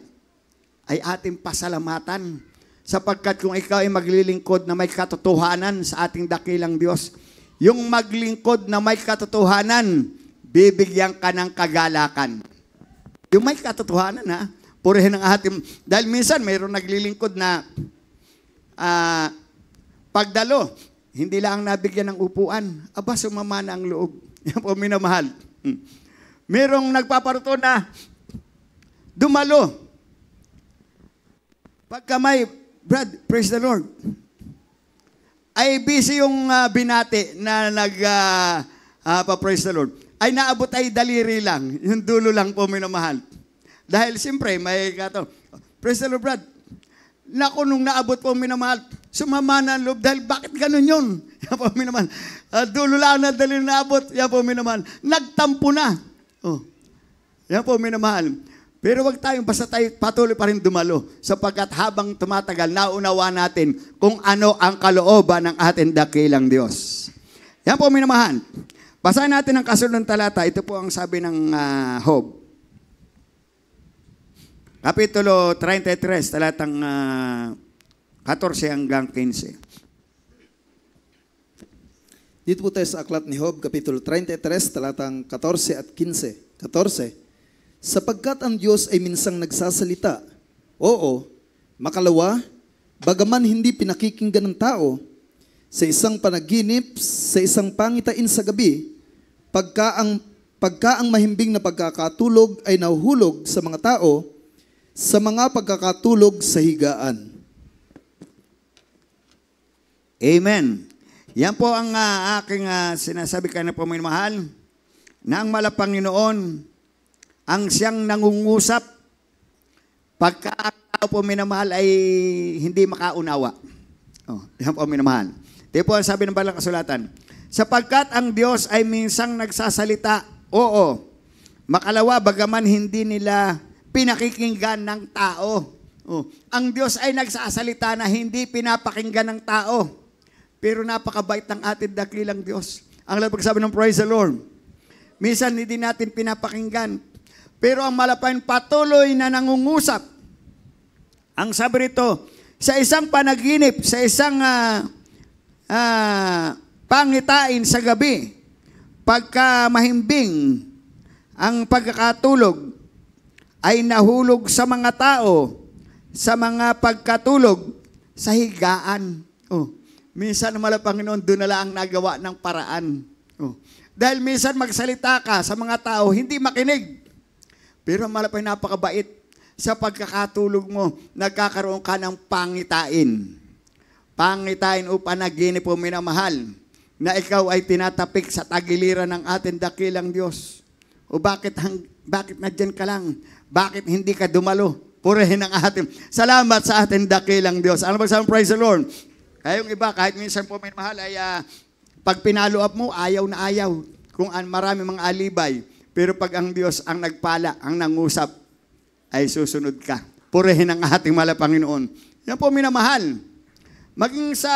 ay ating pasalamatan. Sapagkat kung ikaw ay maglilingkod na may katotohanan sa ating dakilang Diyos, yung maglingkod na may katotohanan, bibigyan ka ng kagalakan. Yung may katotohanan ha, purihin ang ating, dahil minsan mayroong naglilingkod na pagdalo, hindi lang nabigyan ng upuan, aba sumama na ang loob. Yan po minamahal. Mayroong nagpaparuto na dumalo. Pagka may, Brad, praise the Lord, ay busy yung binati na pa-praise the Lord, ay naabot ay daliri lang, yung dulo lang po minamahal. Dahil siyempre, may kato, praise the Lord, Brad, naku, nung naabot po minamahal, sumama na ang loob, dahil bakit ganun yun? Yan po minamahal. Dulo lang na daliri naabot, yan po minamahal. Nagtampo na. Yan po minamahal. Pero wag tayong, basta tayo patuloy pa rin dumalo sapagkat habang tumatagal, naunawa natin kung ano ang kalooban ng ating dakilang Diyos. Yan po minamahal. Basahin natin ang kasunod ng talata. Ito po ang sabi ng Job. Kapitulo 33, talatang 14 hanggang 15. Dito po tayo sa aklat ni Job, Kapitulo 33, talatang 14 at 15. 14. Sapagkat ang Diyos ay minsang nagsasalita. Oo, makalawa, bagaman hindi pinakikinggan ng tao, sa isang panaginip, sa isang pangitain sa gabi, pagka ang mahimbing na pagkakatulog ay nahuhulog sa mga tao, sa mga pagkakatulog sa higaan. Amen. Yan po ang aking sinasabi ka na po may mahal, na ang Panginoon ang siyang nangungusap pagka ang po minamahal ay hindi makaunawa. Yan po minamahal. Ito po ang sabi ng Banal na Kasulatan. Sapagkat ang Diyos ay minsang nagsasalita, oo, makalawa bagaman hindi nila pinakikinggan ng tao. Ang Diyos ay nagsasalita na hindi pinapakinggan ng tao. Pero napakabait ng ating dakilang Diyos. Ang pagsabi ng praise the Lord. Minsan hindi natin pinapakinggan. Pero ang malapain patuloy na nangungusap. Ang sabi rito, sa isang panaginip, sa isang pangitain sa gabi, pagka mahimbing ang pagkakatulog, ay nahulog sa mga tao, sa mga pagkatulog, sa higaan. Minsan naman ang Panginoon, doon na lang nagawa ng paraan. Dahil minsan magsalita ka sa mga tao, hindi makinig. Pero malapay napakabait. Sa pagkakatulog mo, nagkakaroon ka ng pangitain. Pangitain o panaginip o minamahal, na ikaw ay tinatapik sa tagiliran ng ating dakilang Diyos. O bakit nadyan ka lang? Bakit hindi ka dumalo? Purihin ang ating. Salamat sa ating dakilang Diyos. Ano ba sabi? Praise the Lord. Kayong iba, kahit minsan po minamahal, ay pag pinalo up mo, ayaw na ayaw. Kung marami mga alibay. Pero pag ang Diyos ang nagpala, ang nangusap, ay susunod ka. Purihin ang ating mahal na Panginoon. Yan po minamahal. Maging sa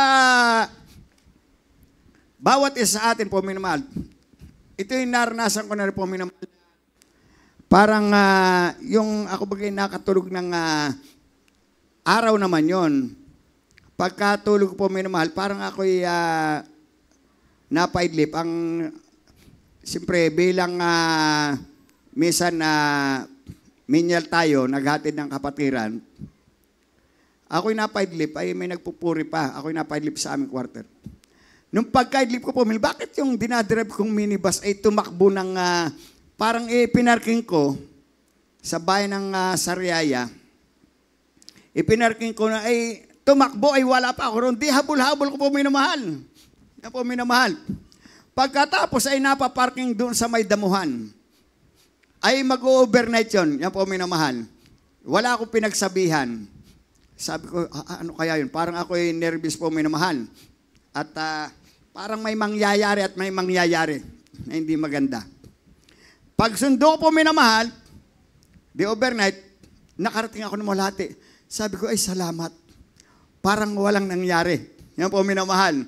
bawat isa sa atin po minamahal. Ito yung naranasan ko na rin po minamahal. Parang yung ako bagay nakatulog ng araw naman yon. Pagkatulog po minamahal, parang ako'y napaidlip. Siyempre, bilang minsan minyal tayo, naghatid ng kapatiran, ako'y napaidlip, ay may nagpupuri pa. Ako'y napaidlip sa aming quarter. Nung pagkaidlip ko po, bakit yung dinadrive kong minibus ay tumakbo ng, parang ipinarking ko sa bayan ng Sariaya, ipinarking ko na ay tumakbo ay wala pa ako ron. Di habol-habol ko po minamahal. Yan po minamahal. Pagkatapos ay napaparking doon sa may damuhan. Ay mag-overnight yun. Yan po minamahal. Wala akong pinagsabihan. Sabi ko, ano kaya yun? Parang ako ay nervous po minamahal. At parang may mangyayari at may mangyayari na hindi maganda. Pag sundo ko po minamahal, di overnight, nakarating ako ng Malate. Sabi ko, ay salamat. Parang walang nangyari. Yan po minamahal.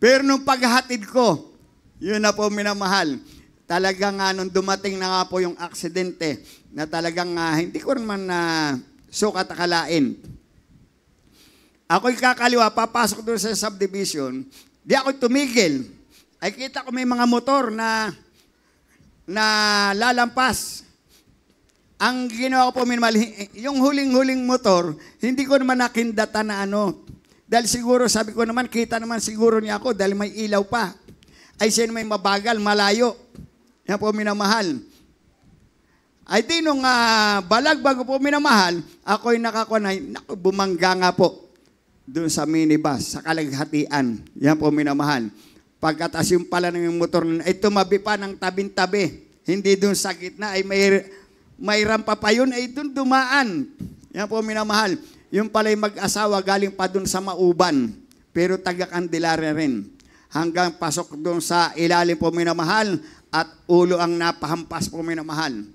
Pero nung paghatid ko, yun na po minamahal. Talagang nung dumating na nga po yung aksidente, na talagang hindi ko naman sukat akalain. Ako'y kakaliwa, papasok doon sa subdivision, di ako'y tumigil. Ay kita ko may mga motor na lalampas. Ang ginawa ko po minamahal, yung huling-huling motor, hindi ko naman nakindata na Dahil siguro, sabi ko naman, kita naman siguro niya ako dahil may ilaw pa. Ay siya may mabagal, malayo. Yan po minamahal. Ay di nung balag bago po minamahal, ako'y nakakunay, bumangga nga po doon sa minibus, sa kalaghatian. Yan po minamahal. Pagkatas yung pala ng motor ay tumabi pa ng tabing-tabi. Hindi doon sa gitna, ay may rampa pa yun, ay doon dumaan. Yan po minamahal. Yung pala'y mag-asawa galing pa doon sa Mauban, pero taga-Candelaria rin. Hanggang pasok doon sa ilalim po minamahal at ulo ang napahampas po minamahal.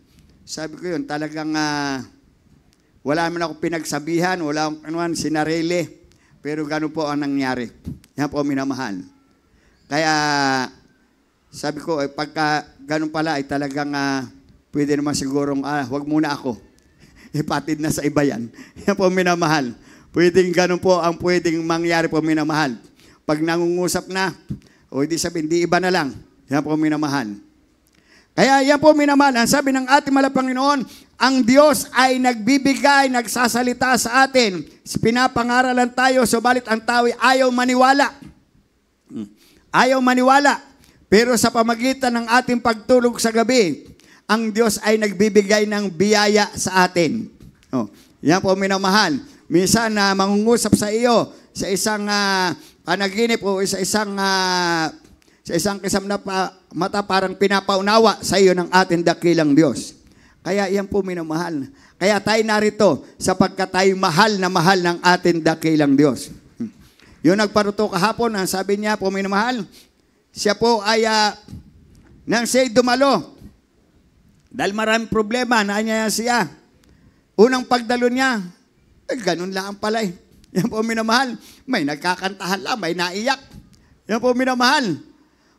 Sabi ko yun, talagang wala man ako pinagsabihan, wala akong sinarili, pero gano'n po ang nangyari. Yan po minamahal. Kaya sabi ko, pagka gano'n pala ay talagang pwede naman sigurong, wag muna ako. Ipatid na sa iba yan. Yan po minamahal. Pwedeng gano'n po ang pwedeng mangyari po minamahal. Pag nangungusap na, o hindi sabihin, di iba na lang. Yan po minamahal. Kaya yan po minamahal. Ang sabi ng ating mahal na Panginoon, ang Diyos ay nagbibigay, nagsasalita sa atin. Pinapangaralan tayo, subalit ang tao ay ayaw maniwala. Ayaw maniwala. Pero sa pamagitan ng ating pagtulog sa gabi, ang Diyos ay nagbibigay ng biyaya sa atin. Yan po minamahal. Minsan mangungusap sa iyo sa isang panaginip o sa isang kisam na mata parang pinapaunawa sa iyo ng ating dakilang Diyos. Kaya yan po minamahal. Kaya tayo narito sapagkat tayo mahal na mahal ng ating dakilang Diyos. Yung nagparuto kahapon, ang sabi niya po minamahal, siya po ay nang siya'y dumalo. Dahil maraming problema, naanyaya siya. Unang pagdalo niya, ganun lang pala eh. Yan po minamahal. May nagkakantahan lang, may naiyak. Yan po minamahal.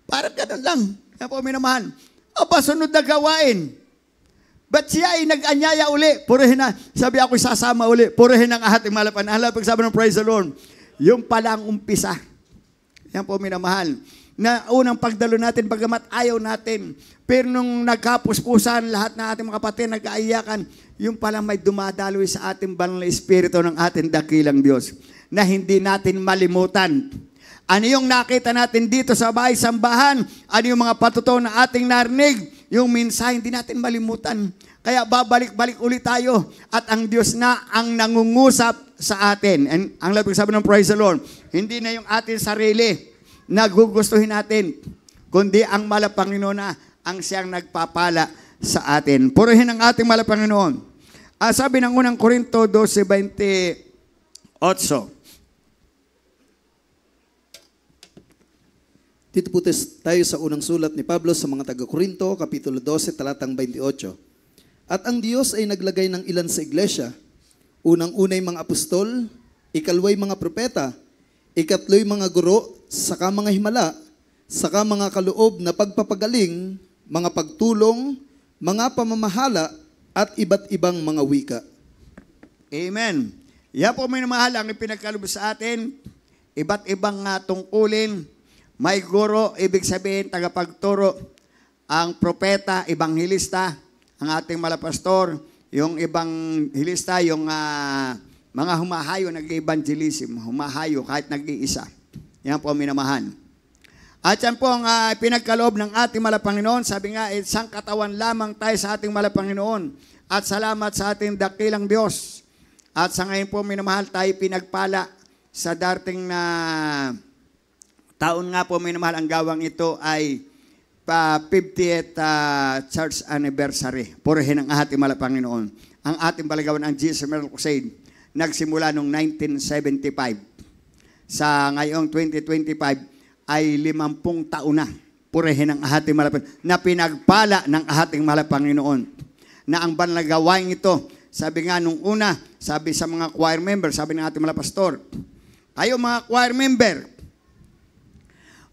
Parang ganun lang. Yan po minamahal. Aba, sunod na gawain. But siya ay nag-anyaya uli. Purihin na. Sabi ako sasama uli. Purihin ang ating malapan. Hala, pagsabi ng praise the Lord. Yung palang umpisa. Yan po minamahal. Na unang pagdalo natin, bagamat ayaw natin. Pero nung nagkapuspusan, lahat ng ating mga kapatid nag-aayakan, yung palang may dumadaloy sa ating banal na espiritu ng ating dakilang Diyos. Na hindi natin malimutan. Ano yung nakita natin dito sa bahay-sambahan? Ano yung mga patutuo na ating narinig? Yung mensahe, hindi natin malimutan. Kaya babalik-balik ulit tayo. At ang Diyos na ang nangungusap sa atin. And ang labig sabi ng praise the Lord, hindi na yung ating sarili na gugustuhin natin, kundi ang malapanginoon na ang siyang nagpapala sa atin. Purihin ang ating malapanginoon. Sabi ng unang Korinto 12:28. Dito po tayo sa unang sulat ni Pablo sa mga taga-Korinto, Kapitulo 12, talatang 28. At ang Diyos ay naglagay ng ilan sa iglesia. Unang-unay mga apostol, ikalaway mga propeta, ikatloy mga guro, saka mga himala, saka mga kaloob na pagpapagaling, mga pagtulong, mga pamamahala, at iba't ibang mga wika. Amen. Yan po minamahal ang ipinagkaloob sa atin. Iba't ibang tungkulin. May guro, ibig sabihin, tagapagturo. Ang propeta, ebanghilista, ang ating malapastor, yung ebanghilista, yung mga humahayo, nag-evangelism, humahayo kahit nag-iisa. Yan po minamahan. At yan po ang pinagkaloob ng ating malapanginoon. Sabi nga, isang katawan lamang tayo sa ating malapanginoon. At salamat sa ating dakilang Diyos. At sa ngayon po minamahal tayo pinagpala sa darating na taon nga po minamahal. Ang gawang ito ay 50th church anniversary. Purihin ang ating malapanginoon. Ang ating balagawan ang Jesus Miracle Crusade nagsimula noong 1975. Sa ngayong 2025 ay 50 taon na. Purihin ang ating malapanginoon. Na pinagpala ng ating malapanginoon. Na ang balagawain ito, sabi nga nung una, sabi sa mga choir member, sabi ng ating malapastor, kayo mga choir member,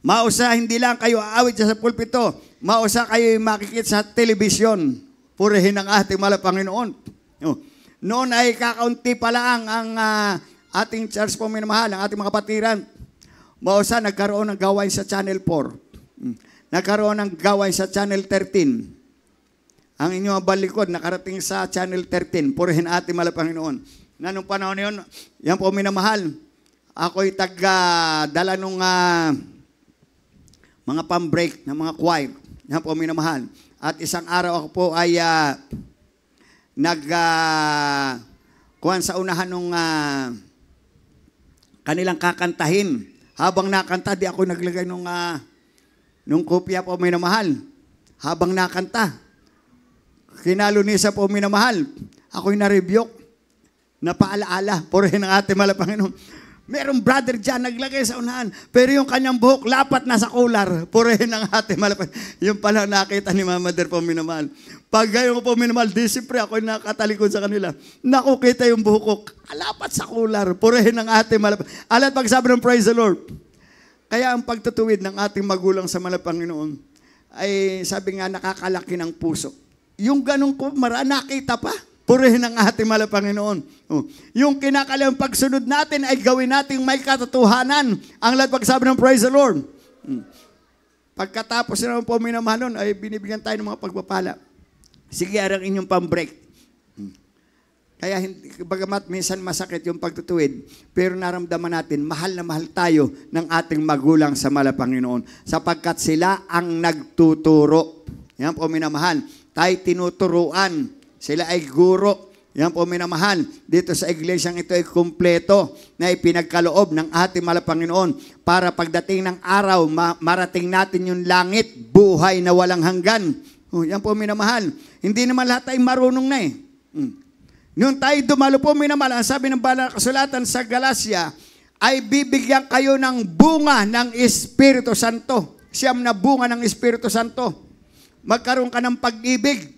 mausa hindi lang kayo aawit sa pulpito, mausa kayo makikita sa telebisyon. Purihin ang ating malapanginoon. Noon ay kakaunti pa lang ang ating church po minamahal, ang ating mga kapatiran. Mausa nagkaroon ng gawain sa Channel 4. Nagkaroon ng gawain sa Channel 13. Ang inyong balikod nakarating sa Channel 13. Purihin ating malapanginoon. Na nung panahon yun, yan po minamahal. Ako'y dala nung mga pambreak ng mga choir. Yan po minamahal. At isang araw ako po ay kuhan sa unahan nung kanilang kakantahin. Habang nakanta, di ako naglagay nung kopya po minamahal. Habang nakanta, kinalunisa po minamahal. Ako'y na-rebuke, napaalaala. Purihin ang ating malapanginoon. Merong brother dyan, naglagay sa unahan. Pero yung kanyang buhok, lapat na sa kular. Purihin ang ating malapanginoon. Yung pala nakita ni Mama Der po minamahal. Pag gayon ko po minamahal, di siyempre ako'y nakatalikod sa kanila. Nakukita yung buhok ko, lapat sa kular. Purihin ang ating malapanginoon. Alat pagsabi ng praise the Lord. Kaya ang pagtutuwid ng ating magulang sa malapanginoon, ay sabi nga nakakalaki ng puso. Yung ganun ko, nakita pa. Purihin ang ating malapanginoon. Yung kinakalang pagsunod natin ay gawin nating may katotohanan. Ang lahat pagsabi ng praise the Lord. Pagkatapos naman po minamahalon, ay binibigyan tayo ng mga pagpapala. Sige, arang inyong pambreak. Kaya, bagamat minsan masakit yung pagtutuwid, pero naramdaman natin, mahal na mahal tayo ng ating magulang sa malapanginoon. Sapagkat sila ang nagtuturo. Yan po minamahal. Tayo tinuturuan. Sila ay guro. Yan po minamahal. Dito sa iglesyang ito ay kumpleto na ipinagkaloob ng ating malapanginoon para pagdating ng araw, marating natin yung langit, buhay na walang hanggan. Yan po minamahal. Hindi naman lahat ay marunong na eh. Noon tayo dumalo po minamahal, ang sabi ng banal na kasulatan sa Galacia, ay bibigyan kayo ng bunga ng Espiritu Santo. Siyam na bunga ng Espiritu Santo. Magkaroon ka ng pag-ibig.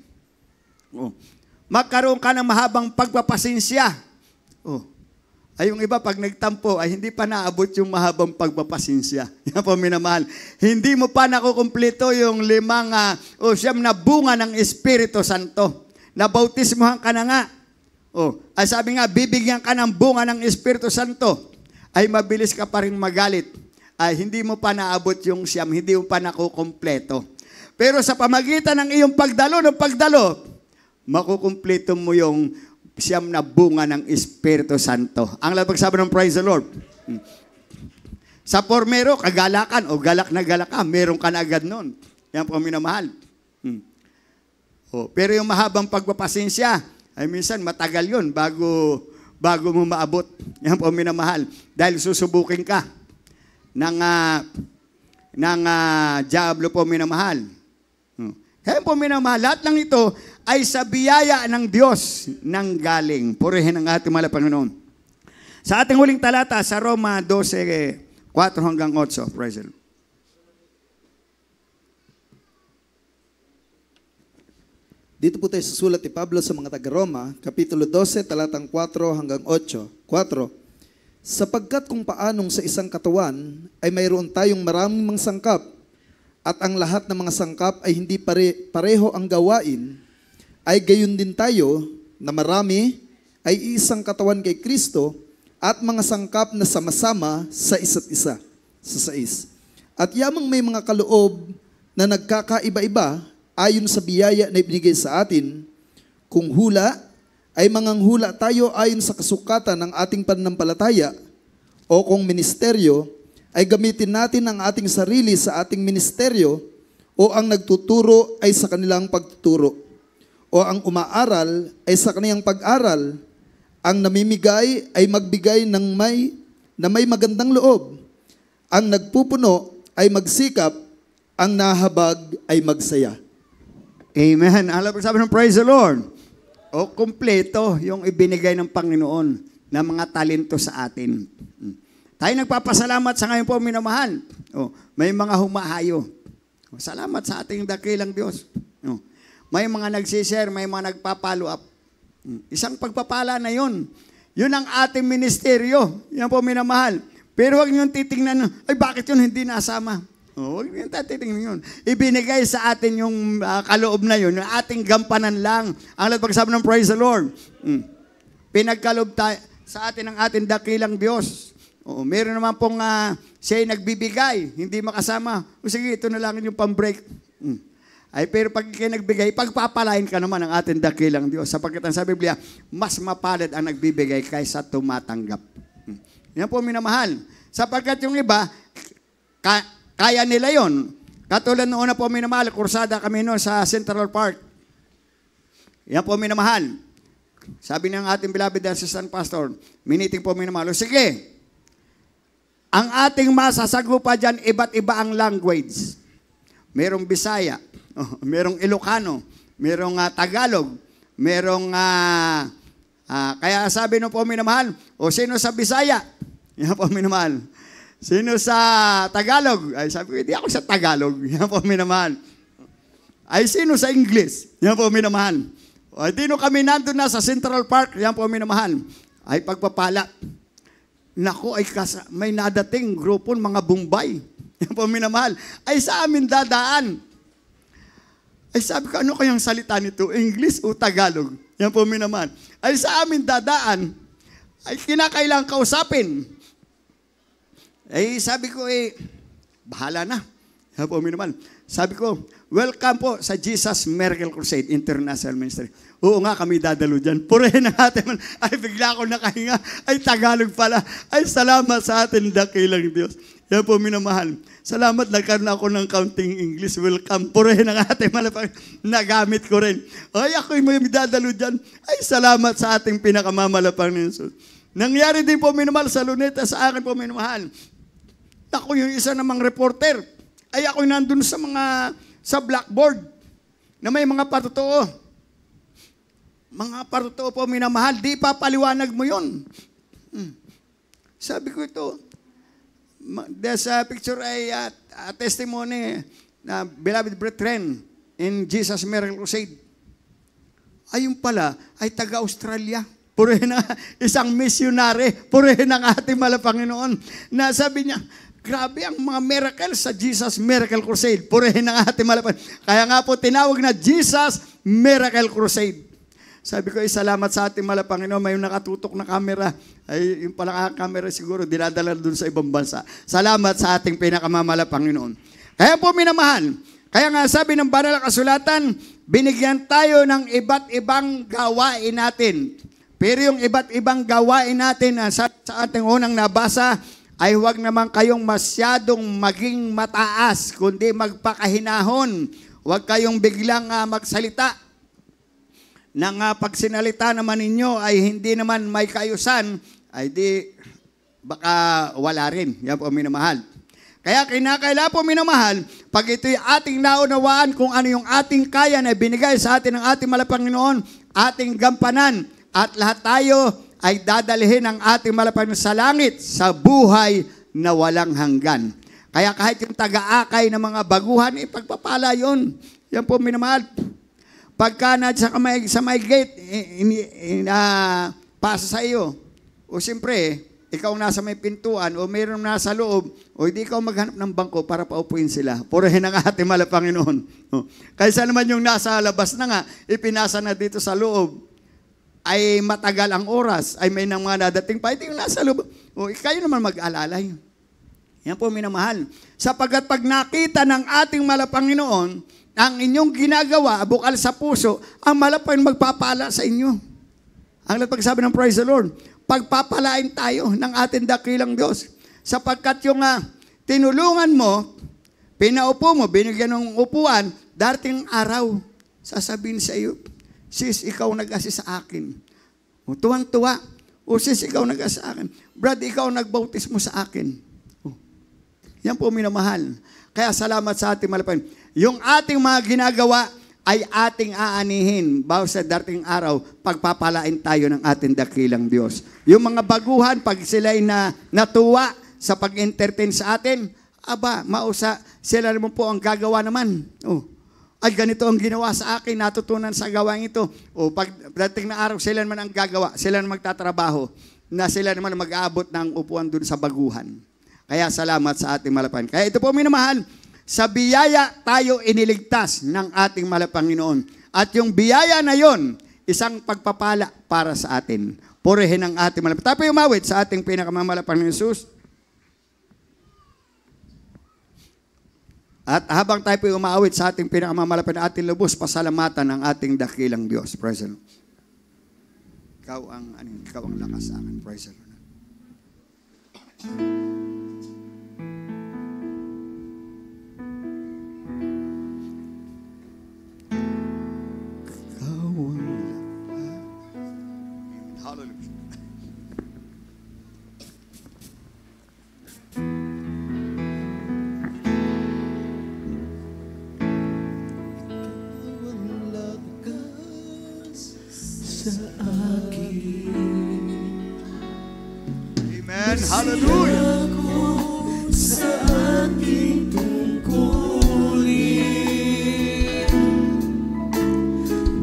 Magkaroon ka ng mahabang pagpapasensya. Ay yung iba pag nagtampo ay hindi pa naabot yung mahabang pagpapasensya. Yan po minamahal. Hindi mo pa nakukumpleto yung 5 o 9 na bunga ng Espiritu Santo nabautismohan ka na nga. Ay sabi nga, bibigyan ka ng bunga ng Espiritu Santo, ay mabilis ka pa rin magalit. Ay hindi mo pa naabot yung siyam, hindi mo pa nakukumpleto. Pero sa pamagitan ng iyong pagdalo, makukumpleto mo yung siyam na bunga ng Espiritu Santo. Ang pagsabi ng praise the Lord. Sa pormero, kagalakan o galak na galak ka, meron ka na agad nun. Yan po minamahal. Pero yung mahabang pagpapasensya, ay minsan matagal yun bago mo maabot. Yan po minamahal. Dahil susubukin ka ng diablo po minamahal. Kaya po minamahal, lahat ng ito ay sa biyaya ng Diyos nang galing. Purihin ang ating mahal na Panginoon. Sa ating huling talata, sa Roma 12, 4 hanggang 8. Praise the Lord. Dito po tayo sa sulat ni Pablo sa mga taga-Roma, Kapitulo 12, talatang 4 hanggang 8. 4. Sapagkat kung paanong sa isang katawan ay mayroon tayong maraming mga sangkap, at ang lahat ng mga sangkap ay hindi pareho ang gawain, ay gayon din tayo na marami ay isang katawan kay Kristo at mga sangkap na sama-sama sa isa't isa. Sa 6. At yamang may mga kaloob na nagkakaiba-iba ayon sa biyaya na ibinigay sa atin, kung hula, ay manganghula tayo ayon sa kasukatan ng ating pananampalataya, o kung ministeryo, ay gamitin natin ang ating sarili sa ating ministeryo, o ang nagtuturo ay sa kanilang pagtuturo, o ang umaaral ay sa kanilang pag-aral, ang namimigay ay magbigay na may magandang loob, ang nagpupuno ay magsikap, ang nahabag ay magsaya. Amen. Alam mo sabi ng praise the Lord. Kumpleto yung ibinigay ng Panginoon na mga talento sa atin. Tayo nagpapasalamat sa ngayon po, minamahal. May mga humahayo. Salamat sa ating dakilang Diyos. May mga nagsishare, may mga nagpa-follow up. Isang pagpapala na yun. Yun ang ating ministeryo. Yan po, minamahal. Pero huwag nyo titingnan, ay bakit yun hindi nasama? Huwag nyo titingnan yun. Ibinigay sa atin yung kaloob na yun, yung ating gampanan lang. Ang pagsabi ng praise the Lord. Pinagkaloob sa atin ng ating dakilang Diyos. Meron naman pong siya'y nagbibigay, hindi makasama. Sige, ito na lang yung pang-break. Pero pag kayo nagbigay, pagpapalain ka naman ng ating dakilang Diyos. Sapagkat ang sa Biblia, mas mapalad ang nagbibigay kaysa tumatanggap. Yan po minamahal. Sapagkat yung iba, kaya nila yon. Katulad noon na po minamahal, kursada kami noon sa Central Park. Yan po minamahal. Sabi ng ating beloved assistant pastor, miniting po minamahal, sige, ang ating masasagupa dyan, iba't iba ang language. Merong Bisaya, merong Ilocano, merong Tagalog, merong, kaya sabi no po minamahal, sino sa Bisaya? Yan po minamahal. Sino sa Tagalog? Ay sabi ko, hindi ako sa Tagalog. Yan po minamahal. Ay sino sa English? Yan po minamahal. Ay dino kami nandun na sa Central Park. Yan po minamahal. Ay pagpapala. Naku, ay may nadating grupon mga Bombay. Yan po minamahal. Ay sa amin dadaan. Ay sabi ko, ano kayang salita nito? English o Tagalog? Yan po minamahal. Ay sa amin dadaan. Ay kinakailangan kausapin. Sabi ko, bahala na. Yan po minamahal. Sabi ko, welcome po sa Jesus Miracle Crusade International Ministry. Oo nga, kami dadalo dyan. Purihin na natin. Ay, bigla ako nakahinga. Ay, Tagalog pala. Ay, salamat sa atin, dakilang Diyos. Yan po, minamahal. Salamat, nagkaroon ako ng counting English. Welcome. Purihin na ating malapang. Nagamit ko rin. Ay, ako'y may dadalo dyan. Ay, salamat sa ating pinakamamalapang ni Jesus. Nangyari din po, minamahal, sa Luneta, sa akin po, minamahal. Ako yung isa namang reporter. Ay, ako'y nandun sa blackboard na may mga patotoo. Mga patotoo po, minamahal, di pa paliwanag mo yun. Sabi ko ito, there's a picture ay a testimony na beloved brethren in Jesus Miracle Crusade. Ayun pala, ay taga-Australia. Purihin na, isang missionary, purihin ng ating Panginoon. Na sabi niya, grabe ang mga miracles sa Jesus Miracle Crusade. Purihin ng ating Panginoon. Kaya nga po tinawag na Jesus Miracle Crusade. Sabi ko, salamat sa ating mahal na Panginoon, may nakatutok na camera. Ay, yung palang camera siguro, dinadala dun sa ibang bansa. Salamat sa ating pinakamamahal na Panginoon. Kaya po minamahal, kaya nga sabi ng banal na kasulatan, binigyan tayo ng iba't ibang gawain natin. Pero yung iba't ibang gawain natin sa ating unang nabasa, ay huwag naman kayong masyadong maging mataas, kundi magpakahinahon. Huwag kayong biglang magsalita. Nang pagsinalita naman ninyo ay hindi naman may kaayusan, ay di baka wala rin. Yan po minamahal. Kaya kinakailangan po minamahal, pag ito'y ating naunawaan kung ano yung ating kaya na binigay sa atin ng ating mahal na Panginoon, ating gampanan, at lahat tayo ay dadalhin ng ating mahal na Panginoon sa langit, sa buhay na walang hanggan. Kaya kahit yung taga-akay ng mga baguhan, ipagpapala yun. Yan po minamahal. Pagka na sa may gate, pasa sa iyo, o siyempre, ikaw nasa may pintuan, o mayroon nasa loob, o hindi ikaw maghanap ng bangko para paupuin sila. Purihin ang ating mahal na Panginoon. Kaysa naman yung nasa labas na nga, ipinasa na dito sa loob, ay matagal ang oras, ay may nang mga dadating pa, ito yung nasa loob. O, kayo naman mag-alalay. Yan po minamahal. Sapagkat pag nakita ng ating mahal na Panginoon, ang inyong ginagawa, bukal sa puso, ang mahal na Panginoon magpapala sa inyo. Ang pagsabi ng praise the Lord, pagpapalain tayo ng ating dakilang Diyos. Sapagkat yung tinulungan mo, pinaupo mo, binigyan ng upuan, darating araw, sasabihin sa iyo, sis, ikaw nag-assist sa akin. O, tuwang-tuwa. O, sis, ikaw nag-assist sa akin. Brad, ikaw nagbautismo sa akin. O, yan po minamahal. Kaya salamat sa ating malapan. Yung ating mga ginagawa ay ating aanihin. Bago sa darating araw, pagpapalain tayo ng ating dakilang Diyos. Yung mga baguhan, pag sila'y natuwa sa pag-entertain sa atin, aba, mausa, sila naman po ang gagawa naman. O, ay ganito ang ginawa sa akin, natutunan sa gawain ito. O pag dating na araw, sila naman ang gagawa, sila naman magtatrabaho, na sila naman mag-aabot ng upuan dun sa baguhan. Kaya salamat sa ating malapan. Kaya ito po minamahal, sa biyaya tayo iniligtas ng ating mahal na Panginoon. At yung biyaya na yon, isang pagpapala para sa atin. Purihin ang ating mahal. Tayo umawit sa ating pinakamamahal na Panginoon Jesus. At habang tayo po umaawit sa ating pinakamalapit na ating lubos, pasalamatan ng ating dakilang Diyos. Praise the Lord. Ikaw ang lakas sa akin. Praise the Lord. Hallelujah. Amen. Hallelujah. Sa ating tungkulin,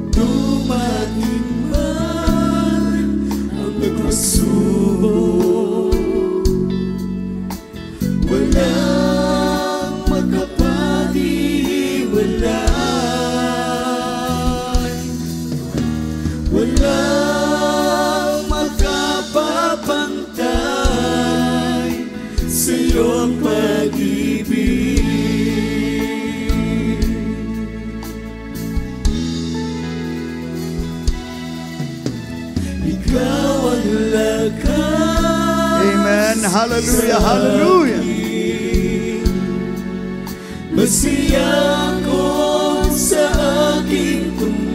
dumating man ang pagpasubok, walang magkapaniwalay, walang makapapantay sa iyong pag-ibig. Ikaw ang lakas. Amen. Hallelujah. Hallelujah. Masiyang ko sa aking tungkulin,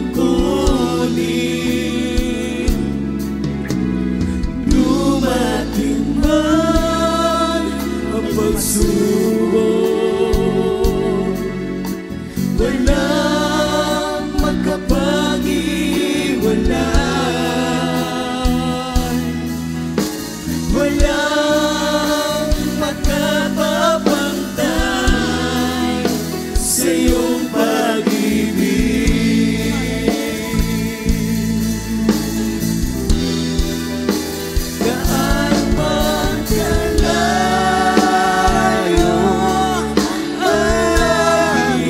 dumating man ang pagsubok, walang magkapaniwalay, walang makapapantay sa iyong pag-ibig. Kaan man kalayo ay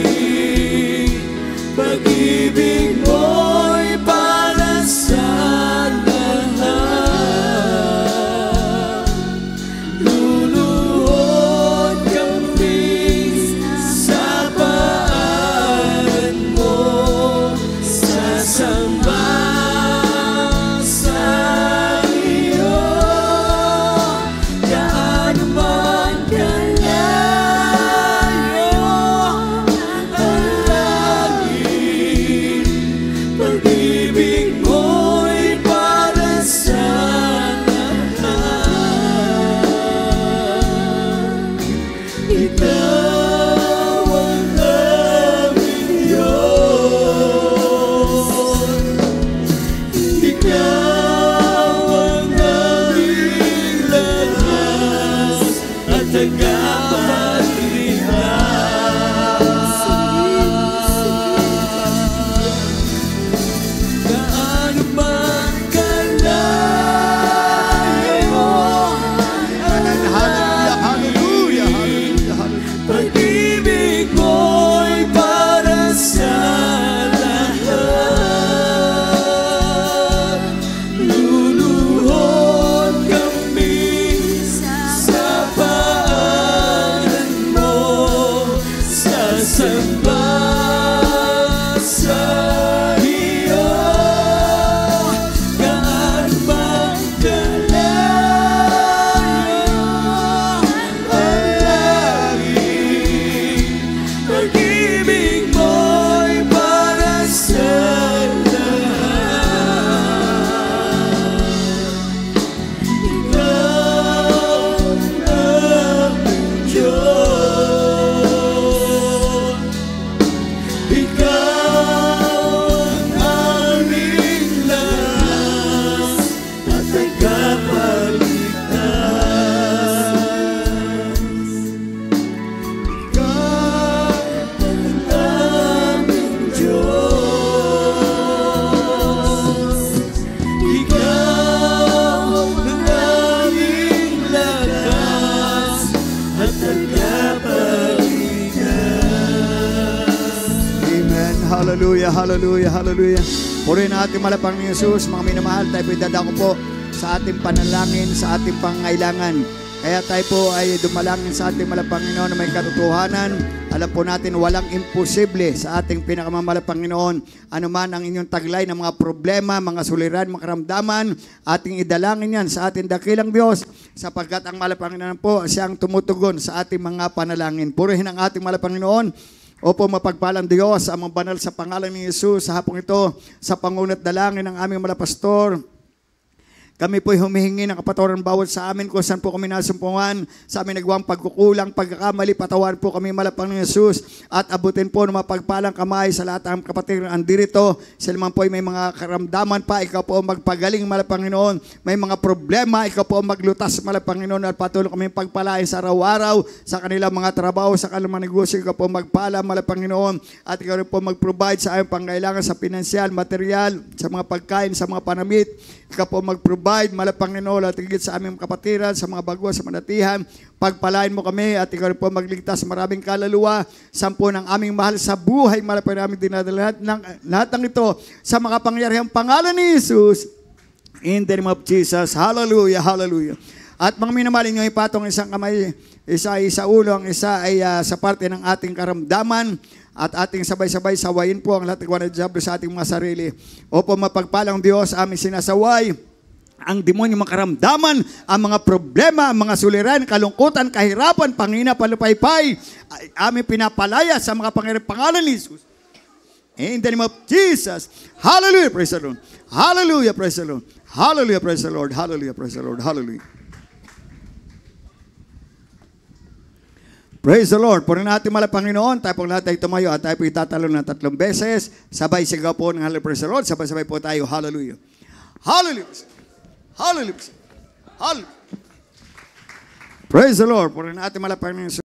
pag-ibig mo'y para hallelujah, hallelujah. Purihin natin malapang ni Jesus, mga minamahal, tayo po dadako po sa ating panalangin, sa ating pangailangan. Kaya tayo po ay dumalangin sa ating malapang Panginoon na may katotohanan. Alam po natin walang imposible sa ating pinakamamalang Panginoon. Ano man ang inyong taglay ng mga problema, mga suliran, mga karamdaman, ating idalangin yan sa ating dakilang Diyos sapagkat ang malapang Panginoon po siyang tumutugon sa ating mga panalangin. Purihin ang ating malapang Panginoon. Opo, mapagpalang Diyos, ang mga banal sa pangalan ni Jesus sa hapong ito, sa pangunat dalangin ng aming malapastor. Kami po'y humihingi ng kapatawaran bawat sa amin kung saan po kami nasumpungan, sa amin nagawang pagkukulang, pagkakamali, patawan po kami malapang ni Jesus at abutin po ng mapagpalang kamay sa lahat ng kapatid na andirito. Sila man po'y may mga karamdaman pa, ikaw po magpagaling malapang Panginoon. May mga problema, ikaw po maglutas malapang Panginoon at patuloy kami pagpalain sa araw-araw, sa kanilang mga trabaho, sa kanilang mga negosyo, ikaw po magpala malapang Panginoon at ikaw rin po mag-provide sa aming pangailangan sa pinansyal, material, sa mga pagkain, sa mga panamit. Ikaw po mag-provide, malapang Panginoon, at higit sa aming kapatiran, sa mga bago, sa manatihan. Pagpalain mo kami at ikaw rin po magligtas maraming kaluluwa. Sampo ng aming mahal sa buhay, malapang namin dinadala lahat ng ito sa mga pangyarihang pangalan ni Jesus. In the name of Jesus. Hallelujah, hallelujah. At mga minamahal, inyong ipatong isang kamay, isa ay sa ulo, ang isa ay sa parte ng ating karamdaman. At ating sabay-sabay sawayin po ang lahat ng diablo sa ating mga sarili. Opo, mapagpalang Diyos, aming sinasaway ang demonyo, mga karamdaman, ang mga problema, ang mga suliran, kalungkutan, kahirapan, pangina, palupaypay, aming pinapalaya sa mga pangalan ni Jesus. In the name of Jesus. Hallelujah, praise the Lord. Hallelujah, praise the Lord. Hallelujah, praise the Lord. Hallelujah, praise the Lord. Hallelujah. Praise the Lord. Purihin natin malapang Panginoon. Tayo pong lahat ay tumayo at tayo po itatalon ng 3 beses. Sabay sigaw po ng hallelujah, praise the Lord. Sabay-sabay po tayo. Hallelujah. Hallelujah. Hallelujah. Hallelujah. Praise the Lord. Purihin natin malapang Panginoon.